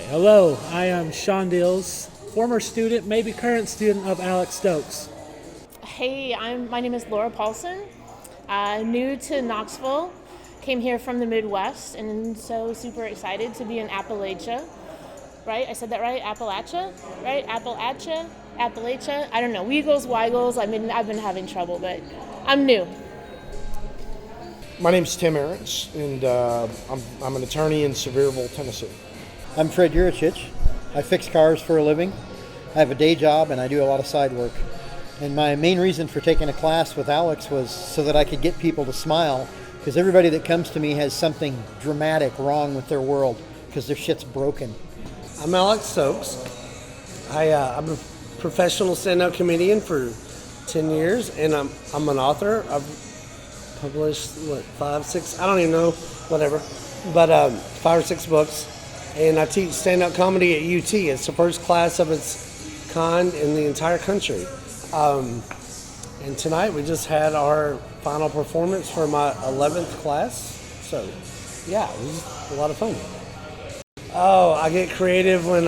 Hello, I am Sean Dills, former student, maybe current student of Alex Stokes. Hey, my name is Laura Paulson. New to Knoxville, came here from the Midwest, and so super excited to be in Appalachia. Right? I said that right? Appalachia? Right? Appalachia? I don't know. Weagles, Weigles. I've been having trouble, but I'm new. My name's Tim Aarons, and I'm an attorney in Sevierville, Tennessee. I'm Fred Juricic. I fix cars for a living. I have a day job and I do a lot of side work. And my main reason for taking a class with Alex was so that I could get people to smile, because everybody that comes to me has something dramatic wrong with their world because their shit's broken. I'm Alex Stokes. I'm a professional stand-up comedian for 10 years, and I'm an author. I've published, 5, 6, I don't even know, whatever, but 5 or 6 books. And I teach stand-up comedy at UT. It's the first class of its kind in the entire country. And tonight we just had our final performance for my 11th class. So, yeah, it was a lot of fun. Oh, I get creative when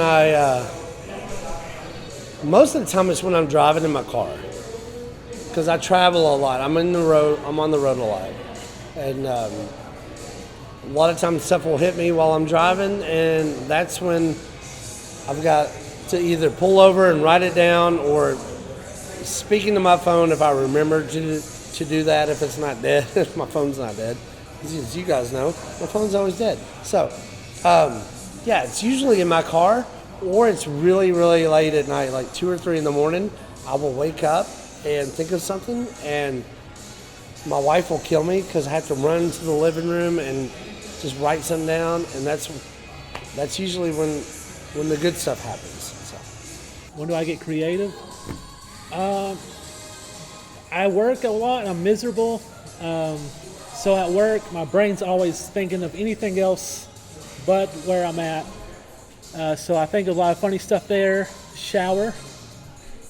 most of the time it's when I'm driving in my car. Because I travel a lot. I'm on the road a lot. And a lot of times stuff will hit me while I'm driving, and that's when I've got to either pull over and write it down, or speaking to my phone if I remember to do that, if it's not dead, if my phone's not dead. As you guys know, my phone's always dead. So, yeah, it's usually in my car, or it's really, really late at night, like 2 or 3 in the morning. I will wake up and think of something, and my wife will kill me because I have to run to the living room and just write something down, and that's usually when the good stuff happens. So. When do I get creative? I work a lot and I'm miserable. So at work, my brain's always thinking of anything else but where I'm at. So I think of a lot of funny stuff there. Shower.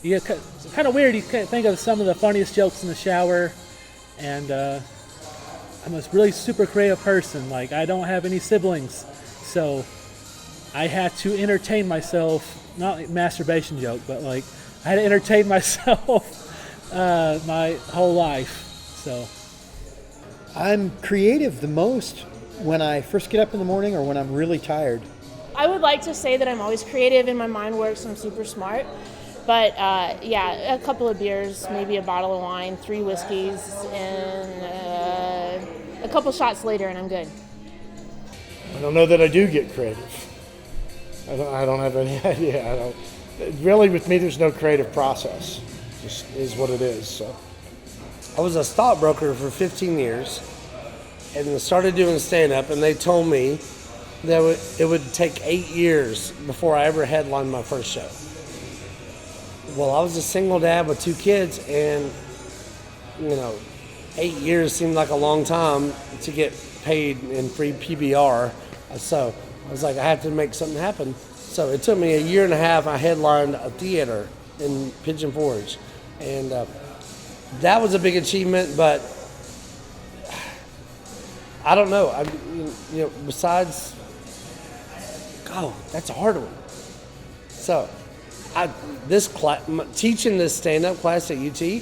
It's kind of weird. You can't think of some of the funniest jokes in the shower. And I'm a really super creative person. Like, I don't have any siblings, so I had to entertain myself. Not like masturbation joke, but like I had to entertain myself my whole life. So I'm creative the most when I first get up in the morning or when I'm really tired. I would like to say that I'm always creative and my mind works. I'm super smart. But yeah, a couple of beers, maybe a bottle of wine, 3 whiskeys, and a couple shots later, and I'm good. I don't know that I do get creative. I don't have any idea. Really, with me, there's no creative process. It just is what it is. So, I was a stockbroker for 15 years, and started doing stand-up, and they told me that it would take 8 years before I ever headlined my first show. Well, I was a single dad with 2 kids, and 8 years seemed like a long time to get paid in free PBR. So I was like, I have to make something happen. So it took me a year and a half. I headlined a theater in Pigeon Forge, and that was a big achievement. But I don't know. Besides, that's a hard one. So. Teaching this stand-up class at UT,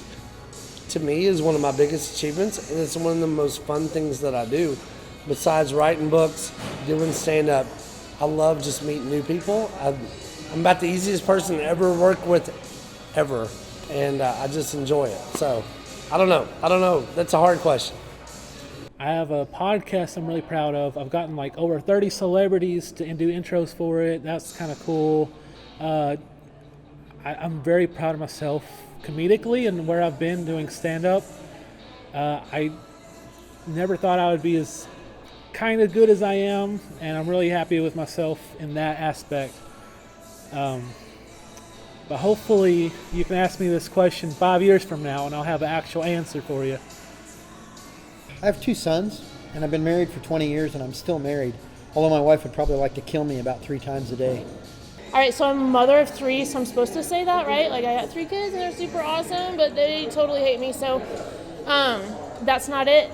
to me, is one of my biggest achievements, and it's one of the most fun things that I do. Besides writing books, doing stand-up, I love just meeting new people. I'm about the easiest person to ever work with, ever, and I just enjoy it. So, I don't know. That's a hard question. I have a podcast I'm really proud of. I've gotten like over 30 celebrities to do intros for it. That's kind of cool. I'm very proud of myself comedically and where I've been doing stand-up. I never thought I would be as kind of good as I am, and I'm really happy with myself in that aspect. But hopefully you can ask me this question 5 years from now and I'll have an actual answer for you. I have 2 sons, and I've been married for 20 years, and I'm still married. Although my wife would probably like to kill me about 3 times a day. All right, so I'm a mother of 3, so I'm supposed to say that, right? Like, I got 3 kids, and they're super awesome, but they totally hate me, so that's not it.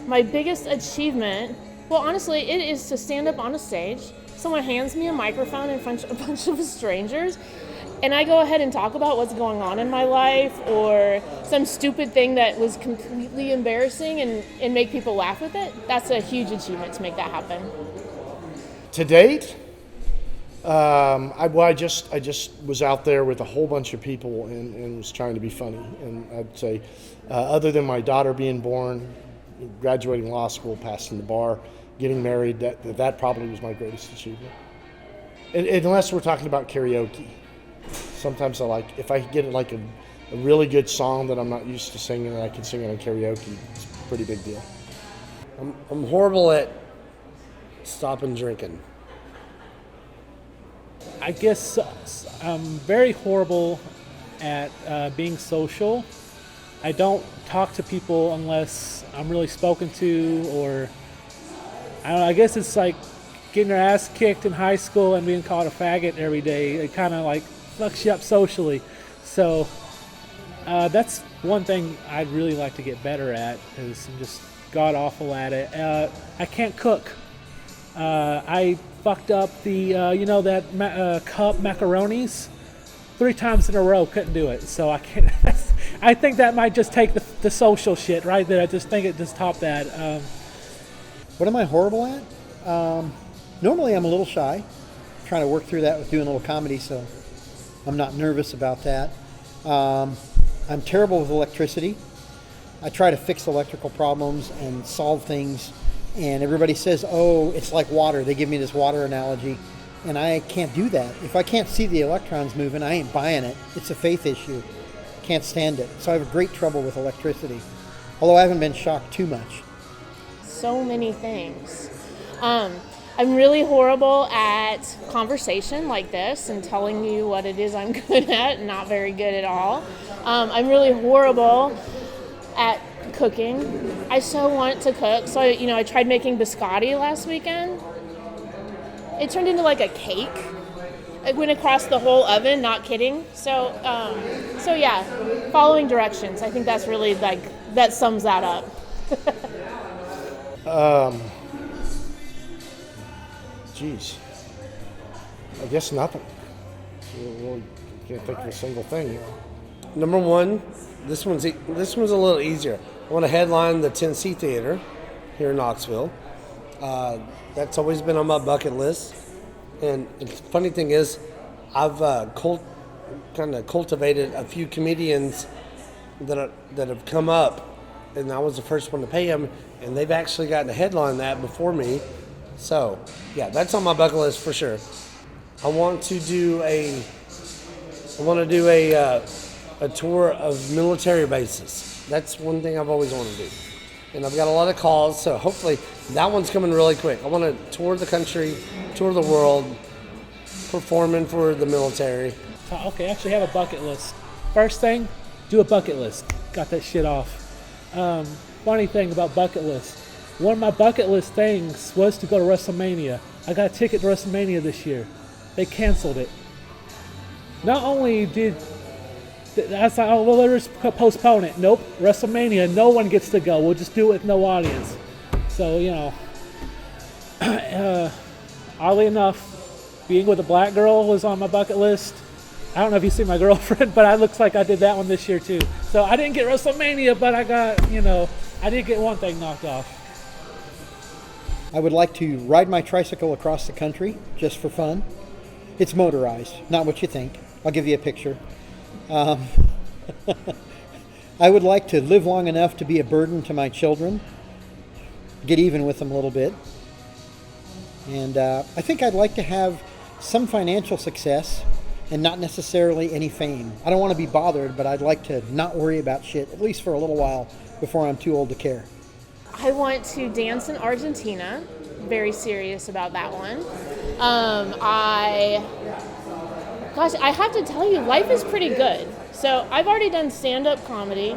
My biggest achievement, well, honestly, it is to stand up on a stage someone hands me a microphone in front of a bunch of strangers, and I go ahead and talk about what's going on in my life or some stupid thing that was completely embarrassing and make people laugh with it, that's a huge achievement to make that happen. To date, I just was out there with a whole bunch of people and was trying to be funny. And I'd say, other than my daughter being born, graduating law school, passing the bar, getting married, that probably was my greatest achievement. And unless we're talking about karaoke. Sometimes I like, if I get like a really good song that I'm not used to singing and I can sing it on karaoke, it's a pretty big deal. I'm horrible at stopping drinking. I guess I'm very horrible at being social. I don't talk to people unless I'm really spoken to, or I don't know, I guess it's like getting your ass kicked in high school and being called a faggot every day. It kind of like fucks you up socially. So that's one thing I'd really like to get better at, is I'm just god awful at it. I can't cook. I fucked up the, cup macaronis 3 times in a row, couldn't do it. So I can't, I think that might just take the social shit right there. I just think it just topped that. What am I horrible at? Normally I'm a little shy. Trying to work through that with doing a little comedy, so I'm not nervous about that. I'm terrible with electricity. I try to fix electrical problems and solve things, and everybody says, oh, it's like water. They give me this water analogy, and I can't do that. If I can't see the electrons moving, I ain't buying it. It's a faith issue. Can't stand it. So I have great trouble with electricity, although I haven't been shocked too much. So many things. I'm really horrible at conversation like this and telling you what it is I'm good at, not very good at all. I'm really horrible at cooking. I so want to cook. So I tried making biscotti last weekend. It turned into like a cake. It went across the whole oven, not kidding. So yeah, following directions. I think that's really that sums that up. Geez, I guess nothing. Really can't think of a single thing. Number one, this one's a little easier. I want to headline the Tennessee Theater here in Knoxville. That's always been on my bucket list. And the funny thing is, I've kind of cultivated a few comedians that have come up, and I was the first one to pay them, and they've actually gotten a headline that before me. So, yeah, that's on my bucket list for sure. I want to do a tour of military bases. That's one thing I've always wanted to do. And I've got a lot of calls, so hopefully that one's coming really quick. I want to tour the country, tour the world, performing for the military. Okay, I actually have a bucket list. First thing, do a bucket list. Got that shit off. Funny thing about bucket lists. One of my bucket list things was to go to WrestleMania. I got a ticket to WrestleMania this year. They canceled it. Not only did I was like, oh, well, let's postpone it. Nope, WrestleMania, no one gets to go. We'll just do it with no audience. So, oddly enough, being with a black girl was on my bucket list. I don't know if you see my girlfriend, but it looks like I did that one this year too. So I didn't get WrestleMania, but I got, I did get one thing knocked off. I would like to ride my tricycle across the country just for fun. It's motorized, not what you think. I'll give you a picture. I would like to live long enough to be a burden to my children, get even with them a little bit. And I think I'd like to have some financial success and not necessarily any fame. I don't want to be bothered, but I'd like to not worry about shit, at least for a little while, before I'm too old to care. I want to dance in Argentina. Very serious about that one. I have to tell you, life is pretty good. So I've already done stand-up comedy.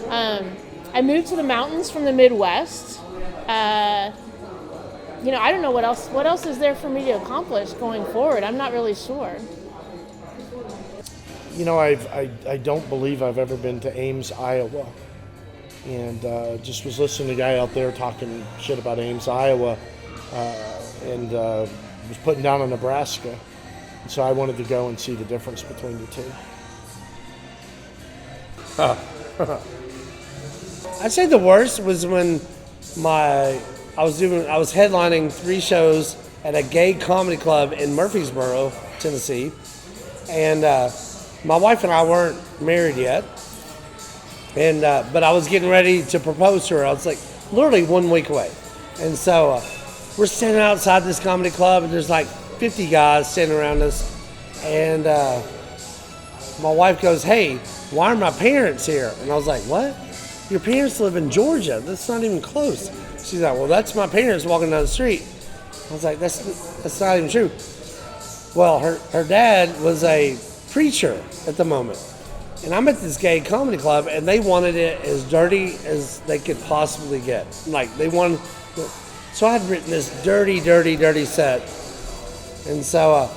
I moved to the mountains from the Midwest. I don't know what else. What else is there for me to accomplish going forward? I'm not really sure. I don't believe I've ever been to Ames, Iowa. And just was listening to a guy out there talking shit about Ames, Iowa, and was putting down in Nebraska. So I wanted to go and see the difference between the two. I'd say the worst was when I was headlining 3 shows at a gay comedy club in Murfreesboro, Tennessee, and my wife and I weren't married yet, and but I was getting ready to propose to her. I was like literally 1 week away, and so we're standing outside this comedy club, and there's like 50 guys standing around us, and my wife goes, "Hey, why are my parents here?" And I was like, "What? Your parents live in Georgia. That's not even close." She's like, "Well, that's my parents walking down the street." I was like, that's not even true. Well, her dad was a preacher at the moment. And I'm at this gay comedy club, and they wanted it as dirty as they could possibly get. Like, they wanted... So I had written this dirty, dirty, dirty set. And so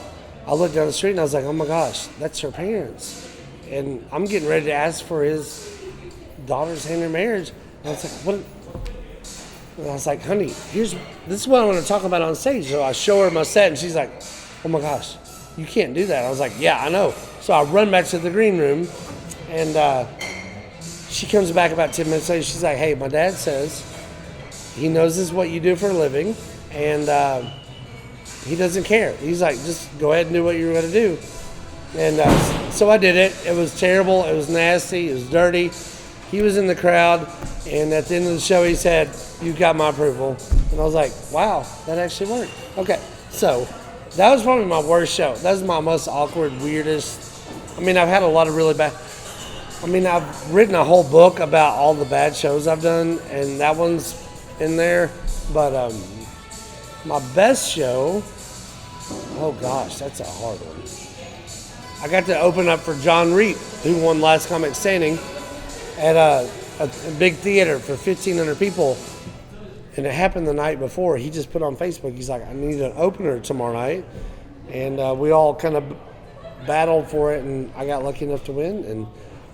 I looked down the street, and I was like, oh my gosh, that's her parents. And I'm getting ready to ask for his daughter's hand in marriage. And I was like, what? And I was like, honey, this is what I want to talk about on stage. So I show her my set, and she's like, oh my gosh, you can't do that. I was like, yeah, I know. So I run back to the green room, and she comes back about 10 minutes later. She's like, hey, my dad says he knows this is what you do for a living, and he doesn't care. He's like, just go ahead and do what you're going to do. And so I did it. It was terrible. It was nasty. It was dirty. He was in the crowd, and at the end of the show, he said, "You got my approval." And I was like, wow, that actually worked. Okay, so that was probably my worst show. That was my most awkward, weirdest. I mean, I've had a lot of really bad. I mean, I've written a whole book about all the bad shows I've done, and that one's in there. But my best show, oh gosh, that's a hard one. I got to open up for John Reap, who won Last Comic Standing, at a big theater for 1,500 people. And it happened the night before. He just put on Facebook, he's like, I need an opener tomorrow night. And we all kind of battled for it, and I got lucky enough to win.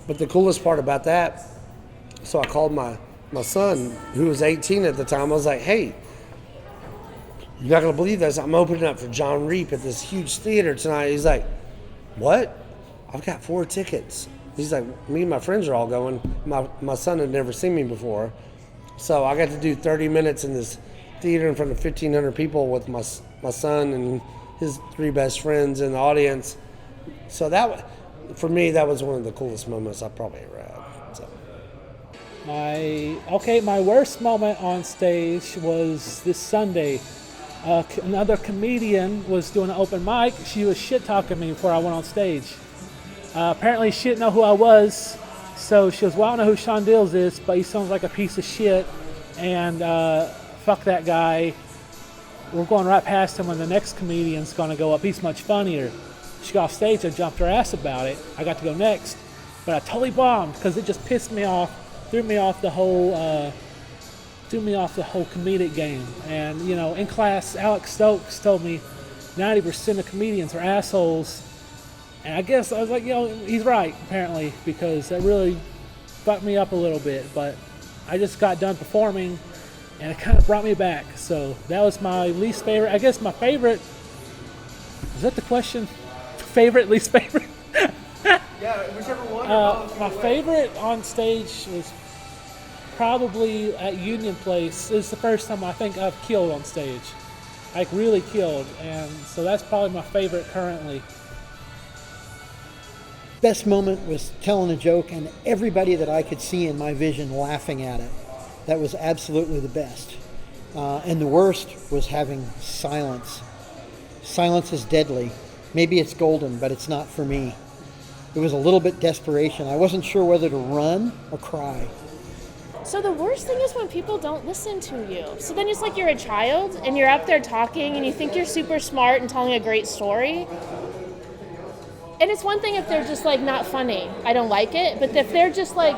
But the coolest part about that, so I called my son, who was 18 at the time. I was like, hey, you're not going to believe this. I'm opening up for John Reap at this huge theater tonight. He's like, what? I've got 4 tickets. He's like, me and my friends are all going. My son had never seen me before. So I got to do 30 minutes in this theater in front of 1,500 people with my son and his 3 best friends in the audience. So that, for me, that was one of the coolest moments I probably ever had. So. My worst moment on stage was this Sunday. Another comedian was doing an open mic. She was shit-talking me before I went on stage. Apparently she didn't know who I was, so she goes, well, I don't know who Sean Dills is, but he sounds like a piece of shit, and fuck that guy. We're going right past him when the next comedian's going to go up. He's much funnier. She got off stage, I jumped her ass about it. I got to go next, but I totally bombed because it just pissed me off, threw me off the whole comedic game. And, you know, in class, Alex Stokes told me 90% of comedians are assholes. And I guess I was like, you know, he's right, apparently, because that really fucked me up a little bit. But I just got done performing, and it kind of brought me back. So that was my least favorite. I guess my favorite, is that the question? Favorite, least favorite? Yeah, whichever one. My favorite on stage was probably at Union Place. It's the first time I think I've killed on stage. Like, really killed. And so that's probably my favorite currently. Best moment was telling a joke and everybody that I could see in my vision laughing at it. That was absolutely the best. And the worst was having silence. Silence is deadly. Maybe it's golden, but it's not for me. It was a little bit desperation. I wasn't sure whether to run or cry. So the worst thing is when people don't listen to you. So then it's like you're a child and you're up there talking and you think you're super smart and telling a great story. And it's one thing if they're just like not funny. I don't like it. But if they're just like,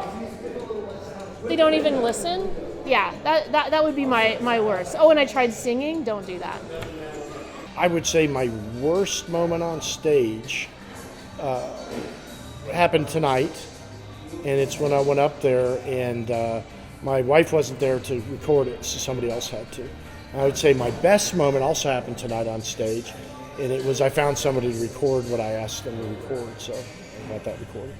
they don't even listen, yeah, that would be my worst. Oh, and I tried singing. Don't do that. I would say my worst moment on stage happened tonight, and it's when I went up there, and my wife wasn't there to record it, so somebody else had to. I would say my best moment also happened tonight on stage, and it was I found somebody to record what I asked them to record, so I got that recorded.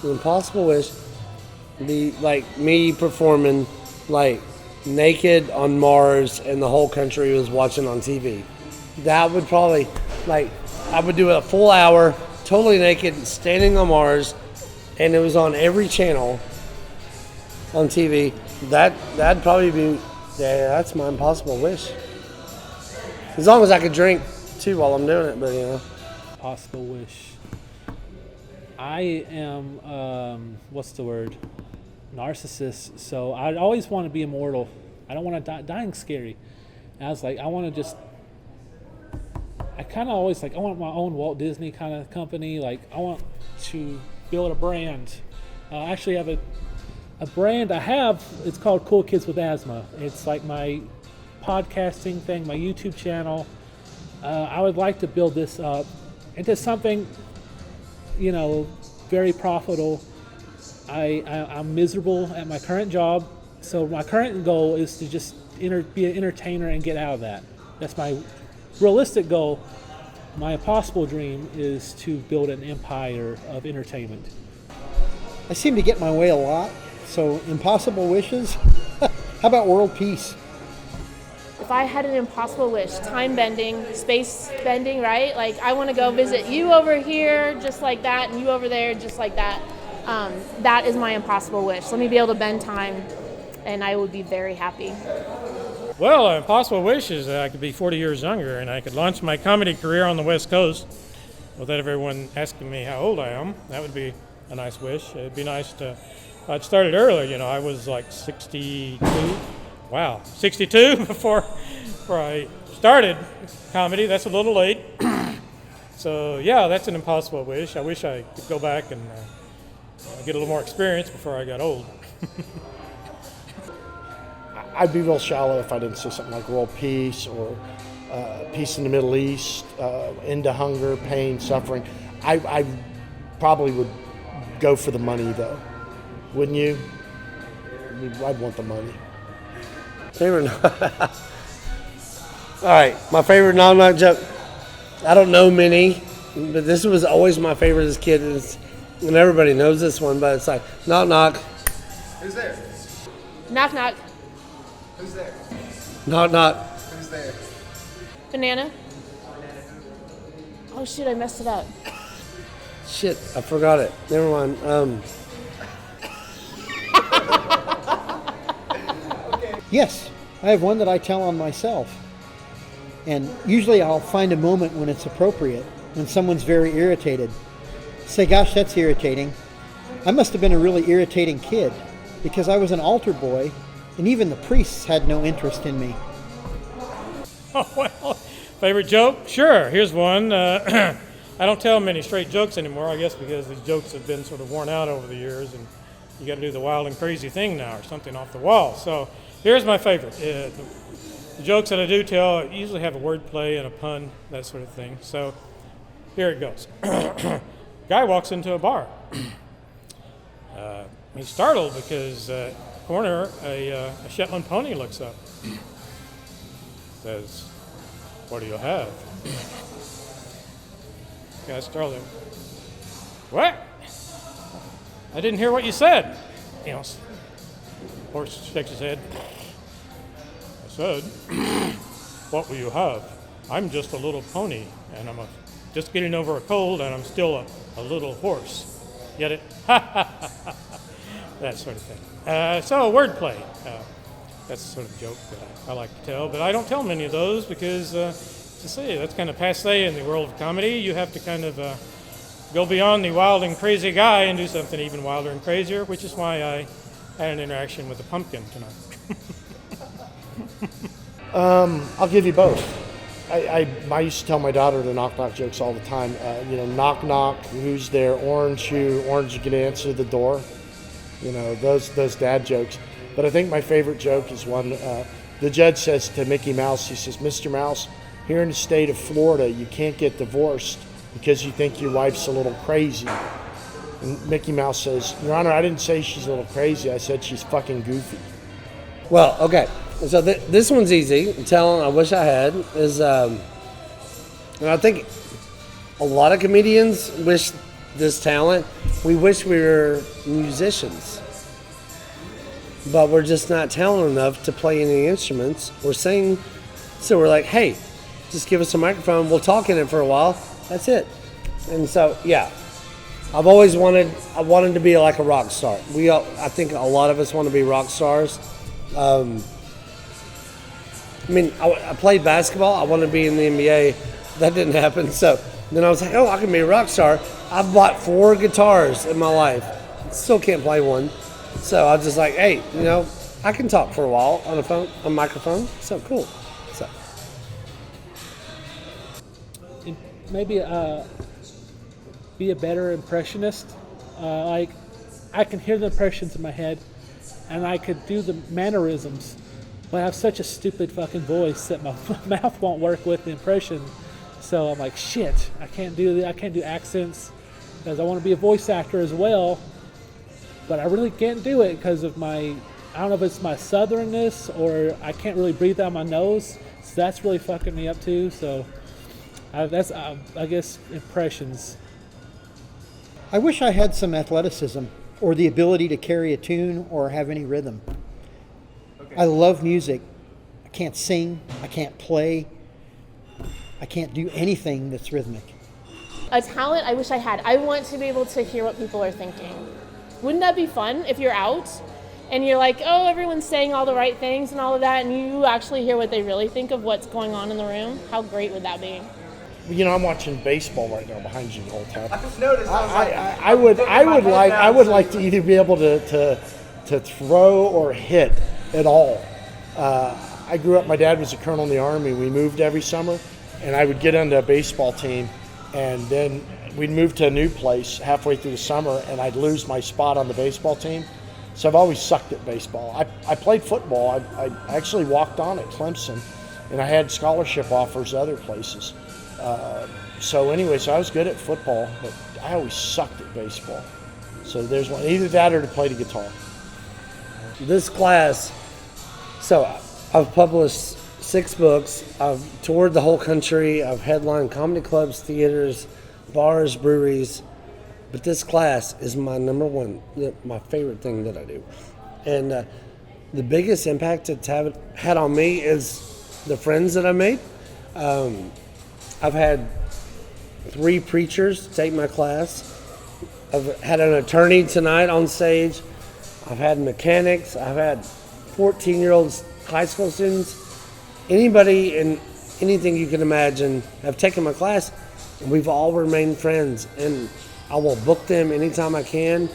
The impossible wish be like me performing like naked on Mars and the whole country was watching on TV. That would probably, like, I would do a full hour totally naked standing on Mars, and it was on every channel on TV. That'd probably be, yeah, that's my impossible wish. As long as I could drink too while I'm doing it, but you know. Possible wish. I am, what's the word? Narcissist. So I always want to be immortal. I don't want to die. Dying's scary. And I was like, I want to just. I kind of always like, I want my own Walt Disney kind of company. Like, I want to build a brand. I actually have a brand I have. It's called Cool Kids with Asthma. It's like my podcasting thing, my YouTube channel. I would like to build this up into something, you know, very profitable. I'm miserable at my current job, so my current goal is to just be an entertainer and get out of that. That's my realistic goal. My impossible dream is to build an empire of entertainment. I seem to get my way a lot, so impossible wishes. How about world peace? If I had an impossible wish, time bending, space bending, right? Like, I want to go visit you over here just like that, and you over there just like that. That is my impossible wish. Let me be able to bend time, and I would be very happy. Well, an impossible wish is that I could be 40 years younger and I could launch my comedy career on the West Coast without everyone asking me how old I am. That would be a nice wish. It'd be nice to. I'd started earlier. You know, I was like 62. Wow, 62 before I started comedy. That's a little late. So yeah, that's an impossible wish. I wish I could go back and get a little more experience before I got old. I'd be real shallow if I didn't say something like world peace or peace in the Middle East, end to hunger, pain, suffering. I probably would go for the money, though. Wouldn't you? I'd want the money. Favorite. All right, my favorite knock-knock joke. I don't know many, but this was always my favorite as a kid, and everybody knows this one. But it's like, knock knock. Who's there? Knock knock. Who's there? Knock knock. Who's there? Banana. Oh shit! I messed it up. Shit, I forgot it. Never mind. Yes, I have one that I tell on myself. And usually I'll find a moment when it's appropriate, when someone's very irritated. Say, gosh, that's irritating. I must have been a really irritating kid because I was an altar boy and even the priests had no interest in me. Oh, well, favorite joke? Sure, here's one. I don't tell many straight jokes anymore, I guess because these jokes have been sort of worn out over the years and you got to do the wild and crazy thing now or something off the wall. So here's my favorite. The jokes that I do tell usually have a word play and a pun, that sort of thing. So here it goes. Guy walks into a bar. He's startled because corner a Shetland pony looks up. Says, "What do you have?" Guy's startled. "What? I didn't hear what you said." You know, horse shakes his head. "I said, what will you have? I'm just a little pony, and I'm just getting over a cold, and I'm still a little horse. Get it?" That sort of thing. So wordplay. That's the sort of joke that I like to tell, but I don't tell many of those because, to say, that's kind of passé in the world of comedy. You have to kind of go beyond the wild and crazy guy and do something even wilder and crazier, which is why I had an interaction with a pumpkin tonight. I'll give you both. I used to tell my daughter the knock-knock jokes all the time. Knock, knock, who's there? Orange, who? Orange, you can answer the door. You know, those dad jokes. But I think my favorite joke is one, the judge says to Mickey Mouse, he says, "Mr. Mouse, here in the state of Florida, you can't get divorced because you think your wife's a little crazy." And Mickey Mouse says, "Your Honor, I didn't say she's a little crazy. I said she's fucking goofy." Well, okay. So this one's easy. Talent I wish I had is, and I think a lot of comedians wish this talent. We wish we were musicians, but we're just not talented enough to play any instruments or sing. So we're like, hey, just give us a microphone. We'll talk in it for a while. That's it. And so, yeah, I've always wanted to be like a rock star. I think a lot of us want to be rock stars. I played basketball. I wanted to be in the NBA. That didn't happen. So then I was like, oh, I can be a rock star. I've bought 4 guitars in my life. Still can't play one. So I was just like, hey, I can talk for a while on a microphone. So cool. So Maybe be a better impressionist. Like, I can hear the impressions in my head, and I could do the mannerisms, but I have such a stupid fucking voice that my mouth won't work with the impression. So I'm like, shit, I can't do accents, because I want to be a voice actor as well, but I really can't do it because of I don't know if it's my southernness or I can't really breathe out my nose. So that's really fucking me up too. So I guess impressions. I wish I had some athleticism or the ability to carry a tune or have any rhythm. Okay. I love music. I can't sing. I can't play. I can't do anything that's rhythmic. A talent I wish I had. I want to be able to hear what people are thinking. Wouldn't that be fun if you're out and you're like, oh, everyone's saying all the right things and all of that, and you actually hear what they really think of what's going on in the room? How great would that be? I'm watching baseball right now behind you the whole time. I just noticed. I would like to either be able to throw or hit at all. I grew up. My dad was a colonel in the Army. We moved every summer, and I would get into a baseball team, and then we'd move to a new place halfway through the summer, and I'd lose my spot on the baseball team. So I've always sucked at baseball. I played football. I actually walked on at Clemson, and I had scholarship offers other places. So I was good at football, but I always sucked at baseball. So there's one, either that or to play the guitar. This class, so I've published 6 books. I've toured the whole country. I've headlined comedy clubs, theaters, bars, breweries. But this class is my number one, my favorite thing that I do. And the biggest impact it's had on me is the friends that I made. I've had 3 preachers take my class. I've had an attorney tonight on stage. I've had mechanics. I've had 14-year-old high school students. Anybody and anything you can imagine have taken my class, and we've all remained friends. And I will book them anytime I can.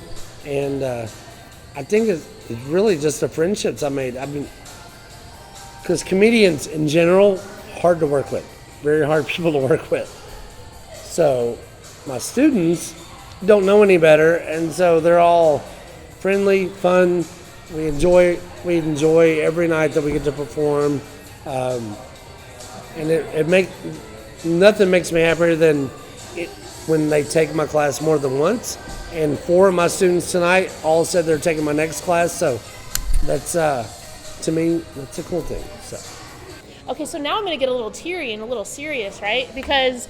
And I think it's really just the friendships I made. Because comedians in general, hard to work with. Very hard people to work with. So my students don't know any better, and so they're all friendly, fun. We enjoy every night that we get to perform, and nothing makes me happier than when they take my class more than once. And 4 of my students tonight all said they're taking my next class, so that's to me that's a cool thing. So. Okay, so now I'm going to get a little teary and a little serious, right? Because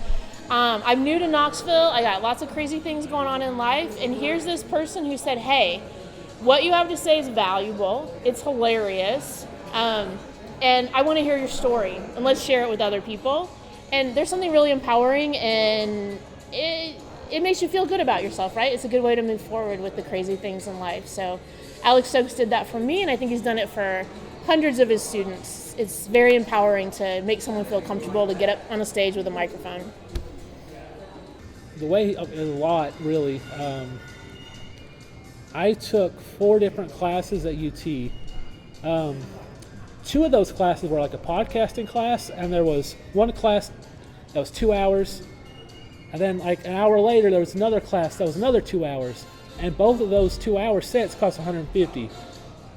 I'm new to Knoxville. I got lots of crazy things going on in life. And here's this person who said, hey, what you have to say is valuable. It's hilarious. And I want to hear your story. And let's share it with other people. And there's something really empowering, and it makes you feel good about yourself, right? It's a good way to move forward with the crazy things in life. So Alex Stokes did that for me, and I think he's done it for hundreds of his students. It's very empowering to make someone feel comfortable to get up on a stage with a microphone. The way a lot, really. I took 4 different classes at UT. 2 of those classes were like a podcasting class, and there was one class that was 2 hours, and then like an hour later there was another class that was another 2 hours, and both of those 2 hour sets cost $150.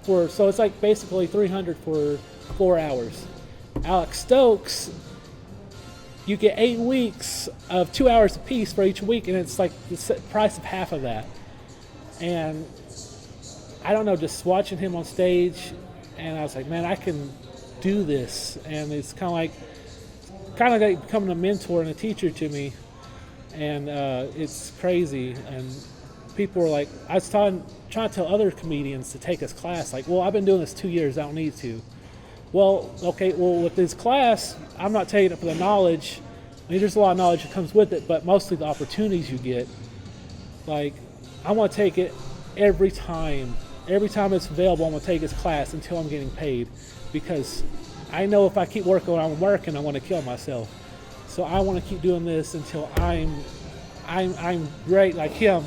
So it's like basically $300 for 4 hours. Alex Stokes, you get 8 weeks of 2 hours apiece for each week, and it's like the price of half of that. And I don't know, just watching him on stage, and I was like, man, I can do this, and it's kind of like becoming a mentor and a teacher to me, and it's crazy. And people were like, I was trying to tell other comedians to take this class, like, well, I've been doing this 2 years, I don't need to. Well, okay, well, with this class, I'm not taking it for the knowledge. I mean, there's a lot of knowledge that comes with it, but mostly the opportunities you get. Like, I want to take it every time. Every time it's available, I'm going to take this class until I'm getting paid, because I know if I keep working what I'm working, I'm going to kill myself. So I want to keep doing this until I'm great like him,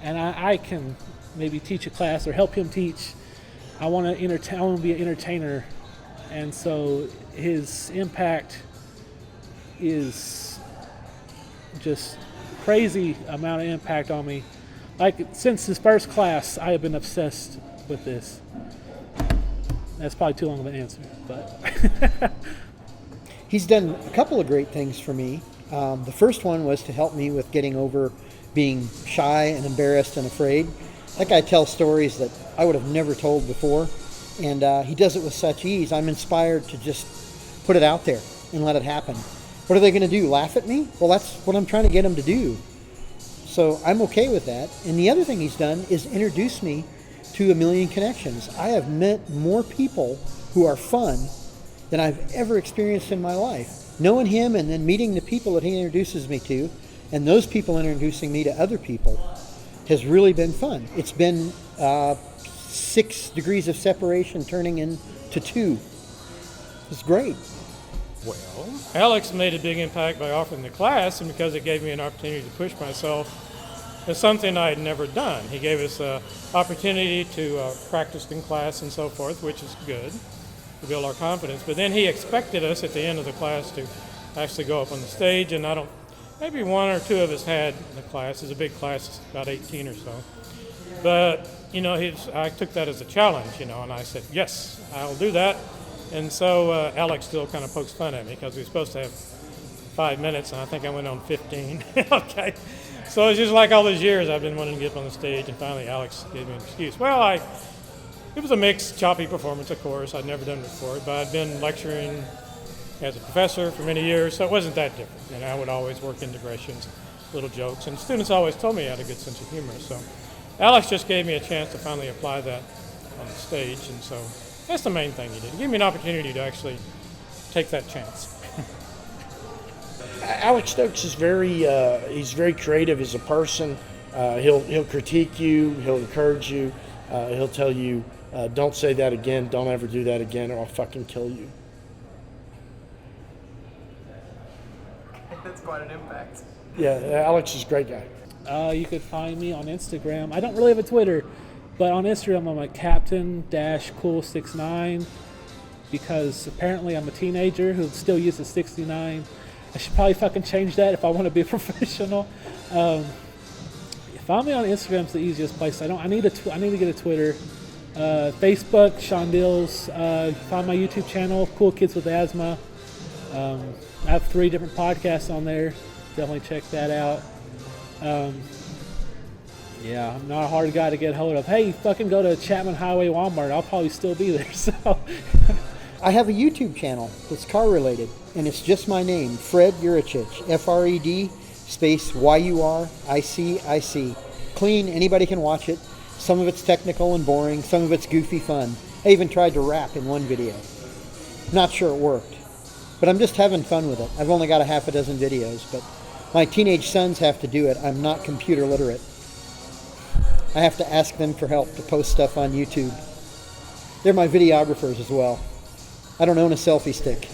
and I can maybe teach a class or help him teach. I want to be an entertainer, and so his impact is just crazy amount of impact on me. Like, since his first class, I have been obsessed with this. That's probably too long of an answer, but He's done a couple of great things for me. The first one was to help me with getting over being shy and embarrassed and afraid. That guy tells stories that I would have never told before, and he does it with such ease. I'm inspired to just put it out there and let it happen. What are they going to do, laugh at me? Well, that's what I'm trying to get them to do. So I'm okay with that. And the other thing he's done is introduce me to a million connections. I have met more people who are fun than I've ever experienced in my life. Knowing him and then meeting the people that he introduces me to, and those people introducing me to other people, has really been fun. It's been 6 degrees of separation turning into 2. It's great. Well, Alex made a big impact by offering the class, and because it gave me an opportunity to push myself, it's something I had never done. He gave us an opportunity to practice in class and so forth, which is good to build our confidence. But then he expected us at the end of the class to actually go up on the stage, and maybe 1 or 2 of us had the class. It's a big class, about 18 or so. But, I took that as a challenge, and I said, yes, I'll do that. And so Alex still kind of pokes fun at me because we were supposed to have 5 minutes, and I think I went on 15. Okay. So it's just like all those years I've been wanting to get up on the stage, and finally Alex gave me an excuse. Well, it was a mixed, choppy performance, of course. I'd never done it before, but I'd been lecturing as a professor for many years, so it wasn't that different. And I would always work in digressions, little jokes, and students always told me I had a good sense of humor. So Alex just gave me a chance to finally apply that on the stage, and so that's the main thing he did. He gave me an opportunity to actually take that chance. Alex Stokes is he's very creative as a person. He'll critique you, he'll encourage you, he'll tell you, don't say that again, don't ever do that again, or I'll fucking kill you. That's quite an impact. Yeah, Alex is a great guy. you could find me on Instagram. I don't really have a Twitter, but on Instagram I'm like Captain-Cool69, because apparently I'm a teenager who still uses 69. I should probably fucking change that if I want to be a professional. Find me on Instagram's the easiest place. I need to get a Twitter. Facebook, Sean Dills. Find my YouTube channel, Cool Kids with Asthma. I have 3 different podcasts on there. Definitely check that out. Yeah, I'm not a hard guy to get hold of. Hey, fucking go to Chapman Highway Walmart. I'll probably still be there. So, I have a YouTube channel that's car related, and it's just my name, Fred Yuricich, Fred space Yuric. Clean, anybody can watch it. Some of it's technical and boring, some of it's goofy fun. I even tried to rap in one video. Not sure it worked, but I'm just having fun with it. I've only got a half a dozen videos, but my teenage sons have to do it. I'm not computer literate. I have to ask them for help to post stuff on YouTube. They're my videographers as well. I don't own a selfie stick.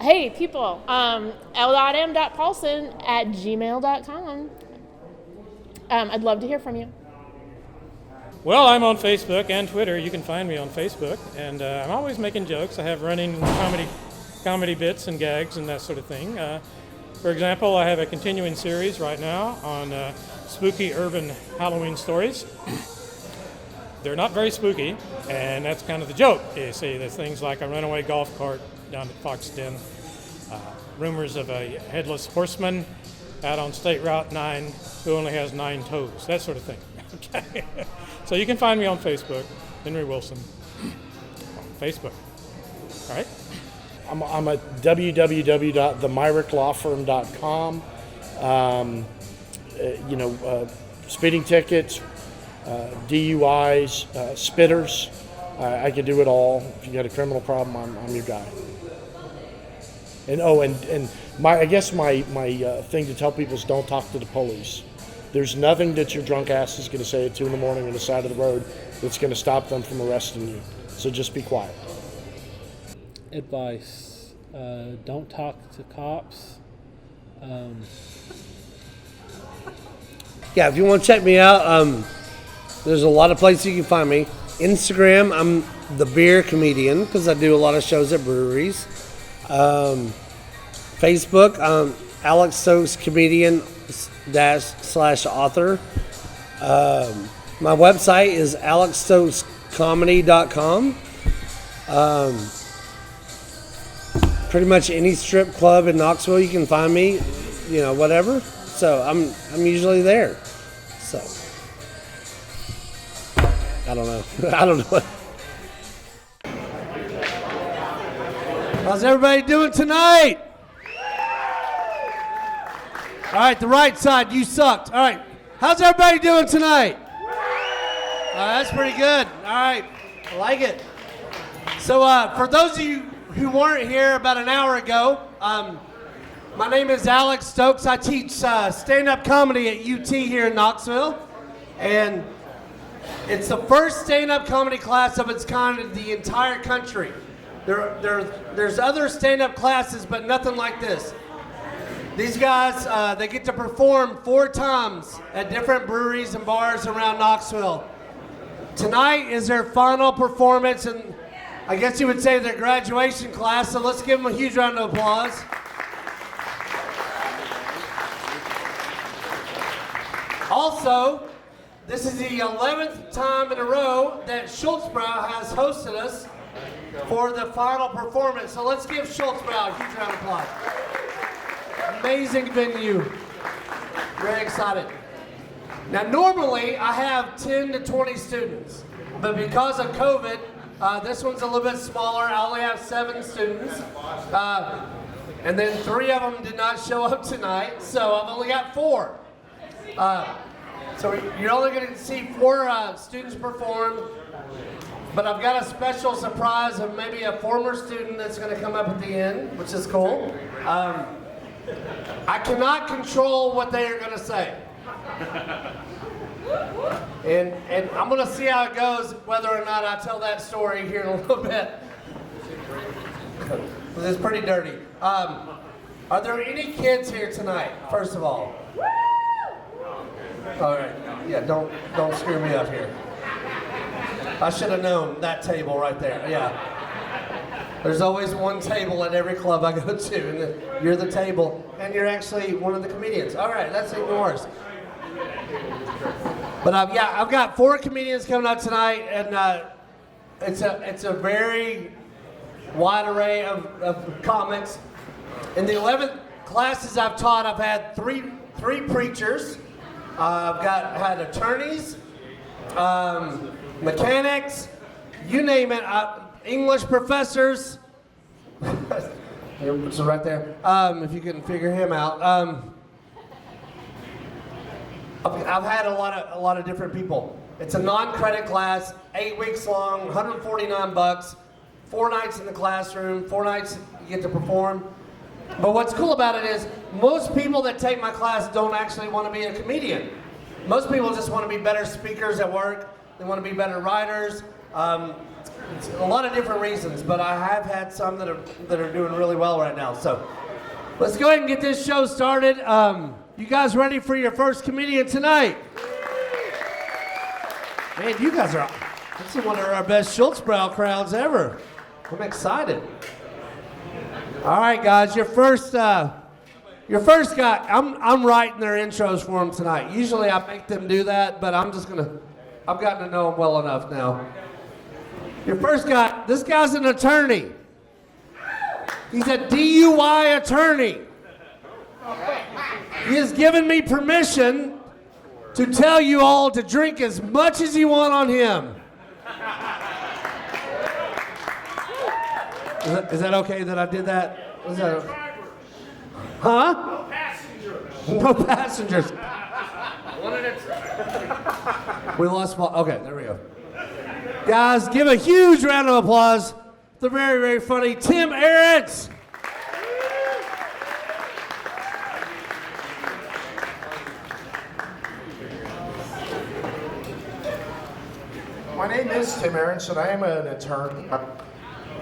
Hey, people, l.m.paulson@gmail.com. I'd love to hear from you. Well, I'm on Facebook and Twitter. You can find me on Facebook, and I'm always making jokes. I have running comedy bits and gags and that sort of thing. For example, I have a continuing series right now on spooky urban Halloween stories. They're not very spooky, and that's kind of the joke. You see, there's things like a runaway golf cart down at Fox Den, rumors of a headless horseman out on State Route 9 who only has 9 toes, that sort of thing. Okay. So you can find me on Facebook, Henry Wilson, on Facebook. All right. I'm at www.themyricklawfirm.com. Speeding tickets, DUIs, spitters. I can do it all. If you got a criminal problem, I'm your guy. And I guess my thing to tell people is don't talk to the police. There's nothing that your drunk ass is going to say at 2 a.m. on the side of the road that's going to stop them from arresting you. So just be quiet. Advice: don't talk to cops. Yeah, if you want to check me out, there's a lot of places you can find me. Instagram, I'm the beer comedian because I do a lot of shows at breweries. Facebook, Alex Stokes comedian / author. My website is alexstokescomedy.com. Pretty much any strip club in Knoxville you can find me, whatever. So I'm usually there. So I don't know. I don't know. How's everybody doing tonight? All right, the right side, you sucked. All right, how's everybody doing tonight? That's pretty good. All right, I like it. So for those of you who weren't here about an hour ago, my name is Alex Stokes. I teach stand-up comedy at UT here in Knoxville, and it's the first stand-up comedy class of its kind in the entire country. There's other stand-up classes, but nothing like this. These guys, they get to perform 4 times at different breweries and bars around Knoxville. Tonight is their final performance, and I guess you would say their graduation class, so let's give them a huge round of applause. Also, this is the 11th time in a row that Schulz Brau has hosted us for the final performance. So let's give Schulz Brau a huge round of applause. Amazing venue. Very excited. Now normally I have 10 to 20 students, but because of COVID, this one's a little bit smaller. I only have 7 students. And then 3 of them did not show up tonight, so I've only got 4. So you're only going to see 4 students perform, but I've got a special surprise of maybe a former student that's going to come up at the end, which is cool. I cannot control what they are going to say. And I'm going to see how it goes, whether or not I tell that story here in a little bit. It's pretty dirty. Are there any kids here tonight, first of all? All right. Yeah, don't screw me up here. I should have known that table right there. Yeah. There's always one table at every club I go to, and you're the table, and you're actually one of the comedians. All right, that's even worse. But I've got 4 comedians coming up tonight, and it's a very wide array of comics. In the 11 classes I've taught, I've had three preachers. I've had attorneys, mechanics, you name it. English professors. It's right there. If you can figure him out. I've had a lot of different people. It's a non-credit class, 8 weeks long, $149, 4 nights in the classroom, 4 nights you get to perform. But what's cool about it is most people that take my class don't actually want to be a comedian. Most people just want to be better speakers at work. They want to be better writers. It's a lot of different reasons, but I have had some that are doing really well right now. So let's go ahead and get this show started. You guys ready for your first comedian tonight? Man, you guys are, this is one of our best Schulz Brau crowds ever. I'm excited. All right, guys, your first guy, I'm writing their intros for them tonight. Usually I make them do that, but I've gotten to know them well enough now. Your first guy, this guy's an attorney. He's a DUI attorney. He has given me permission to tell you all to drink as much as you want on him. Is that okay that I did that? Was that huh? No passengers. We lost. Okay, there we go. Guys, give a huge round of applause. The very, very funny Tim Ahrens. My name is Tim Ahrens, and I am an attorney. I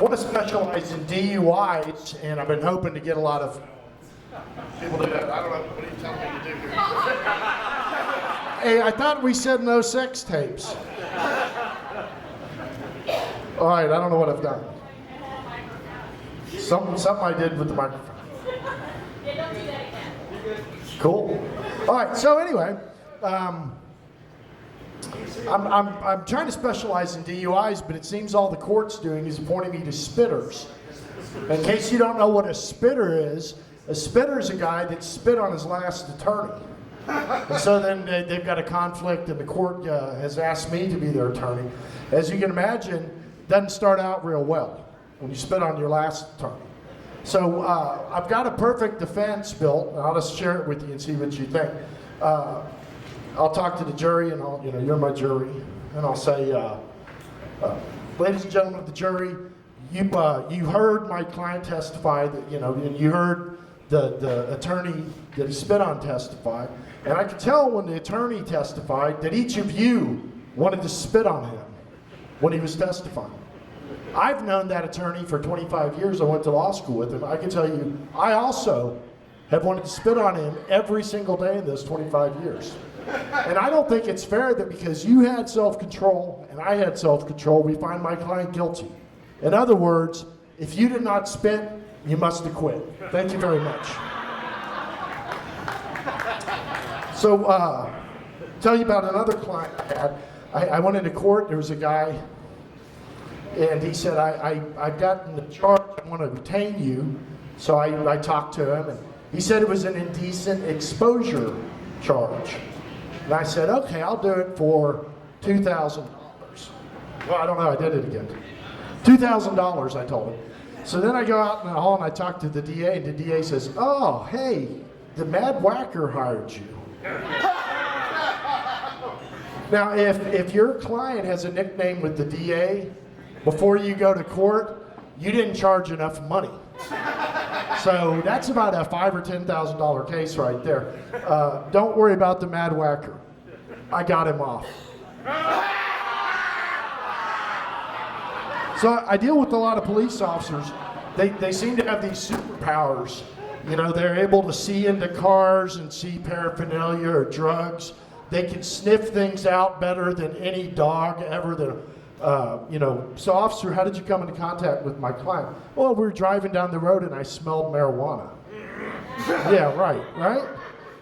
want to specialize in DUIs, and I've been hoping to get a lot of people to do that. I don't know. What are you telling me to do here? Hey, I thought we said no sex tapes. All right, I don't know what I've done. Something I did with the microphone. Cool. All right, so anyway, I'm trying to specialize in DUIs, but it seems all the court's doing is pointing me to spitters. In case you don't know what a spitter is a guy that spit on his last attorney. And so then they've got a conflict, and the court has asked me to be their attorney. As you can imagine, it doesn't start out real well when you spit on your last attorney. So I've got a perfect defense built, and I'll just share it with you and see what you think. I'll talk to the jury, and you're my jury, and I'll say, ladies and gentlemen of the jury, you heard my client testify that, and you heard the attorney that he spit on testify, and I could tell when the attorney testified that each of you wanted to spit on him when he was testifying. I've known that attorney for 25 years. I went to law school with him. I can tell you, I also have wanted to spit on him every single day in those 25 years. And I don't think it's fair that because you had self-control and I had self-control, we find my client guilty. In other words, if you did not spit, you must have quit. Thank you very much. So, tell you about another client I had. I went into court. There was a guy, and he said, I've gotten the charge. I want to retain you. So I talked to him, and he said it was an indecent exposure charge. And I said, okay, I'll do it for $2,000. Well, I don't know, I did it again. $2,000, I told him. So then I go out in the hall and I talk to the DA, and the DA says, oh, hey, the Mad Whacker hired you. Now, if your client has a nickname with the DA, before you go to court, you didn't charge enough money. So that's about a $5,000 or $10,000 case right there. Don't worry about the Mad Whacker. I got him off. So I deal with a lot of police officers. They seem to have these superpowers. They're able to see into cars and see paraphernalia or drugs. They can sniff things out better than any dog ever. So officer, how did you come into contact with my client? Well, we were driving down the road and I smelled marijuana. Yeah, right?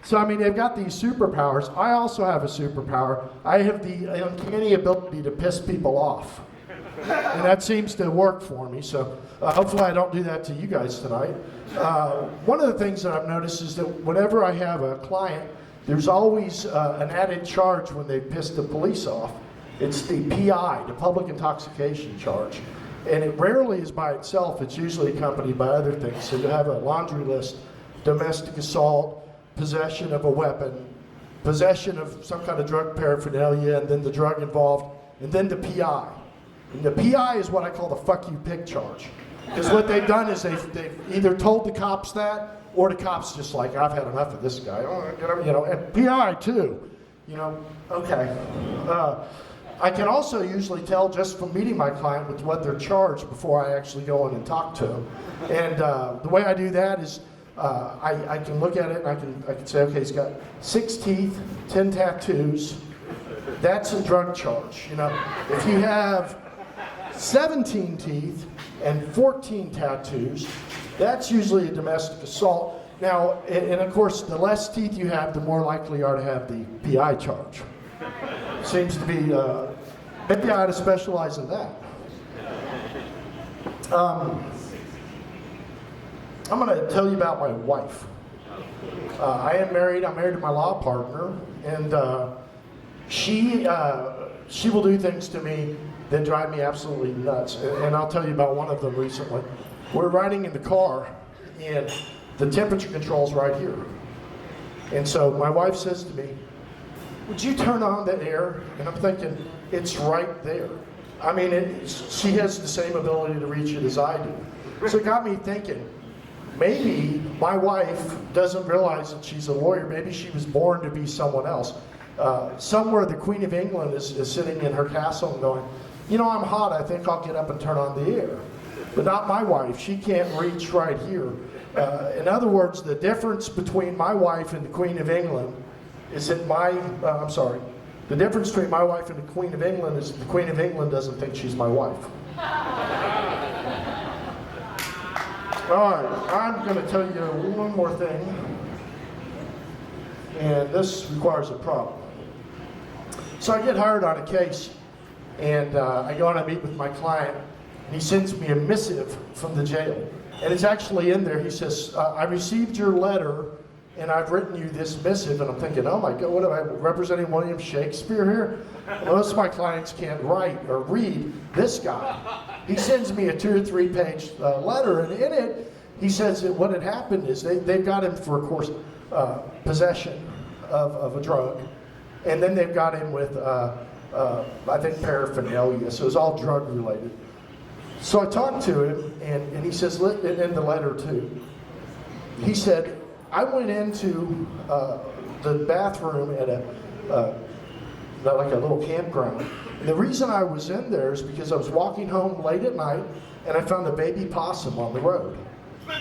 So, they've got these superpowers. I also have a superpower. I have the uncanny ability to piss people off. And that seems to work for me, so hopefully I don't do that to you guys tonight. One of the things that I've noticed is that whenever I have a client, there's always an added charge when they piss the police off. It's the PI, the public intoxication charge. And it rarely is by itself. It's usually accompanied by other things. So you have a laundry list: domestic assault, possession of a weapon, possession of some kind of drug paraphernalia, and then the drug involved, and then the PI. And the PI is what I call the fuck you pig charge. Because what they've done is they've either told the cops that, or the cops just like, I've had enough of this guy. And PI too. Okay. I can also usually tell just from meeting my client with what they're charged before I actually go in and talk to them. And the way I do that is I can look at it and I can say, okay, he's got 6 teeth, 10 tattoos. That's a drug charge. If you have 17 teeth and 14 tattoos, that's usually a domestic assault. Now, and of course, the less teeth you have, the more likely you are to have the PI charge. Seems to be, maybe I ought to specialize in that. I'm going to tell you about my wife. I am married. I'm married to my law partner, and she will do things to me that drive me absolutely nuts. And I'll tell you about one of them recently. we're riding in the car, and the temperature control's right here. And so my wife says to me, would you turn on the air? And I'm thinking, it's right there. I mean, she has the same ability to reach it as I do. So it got me thinking, maybe my wife doesn't realize that she's a lawyer. Maybe she was born to be someone else. Somewhere the Queen of England is sitting in her castle and going, you know, I'm hot, I think I'll get up and turn on the air. But not my wife, she can't reach right here. In other words, the difference between my wife and the Queen of England is that the difference between my wife and the Queen of England is the Queen of England doesn't think she's my wife. All right, I'm going to tell you one more thing, and this requires a problem. So I get hired on a case, and I go and I meet with my client, and he sends me a missive from the jail. And it's actually in there. He says, I received your letter, and I've written you this missive. And I'm thinking, oh my God, what am I representing William Shakespeare here? Most of my clients can't write or read. This guy, he sends me a 2 or 3 page letter, and in it, he says that what had happened is they've got him for, of course, possession of a drug. And then they've got him with, I think, paraphernalia. So it was all drug related. So I talked to him, and he says, in the letter too, he said, I went into the bathroom at like a little campground. And the reason I was in there is because I was walking home late at night, and I found a baby possum on the road.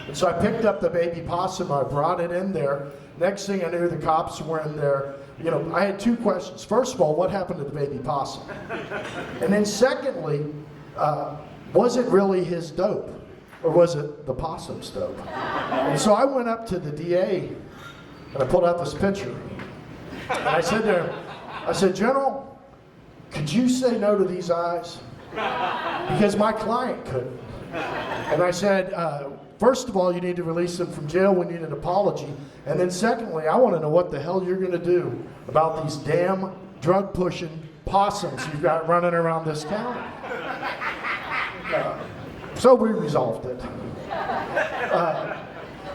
And so I picked up the baby possum, I brought it in there. Next thing I knew, the cops were in there. You know, I had 2 questions. First of all, what happened to the baby possum? And then secondly, was it really his dope, or was it the possum's dope? And so I went up to the DA, and I pulled out this picture. And I said to him, I said, General, could you say no to these eyes? Because my client couldn't. And I said, first of all, you need to release them from jail. We need an apology. And then secondly, I want to know what the hell you're going to do about these damn drug-pushing possums you've got running around this county. So we resolved it.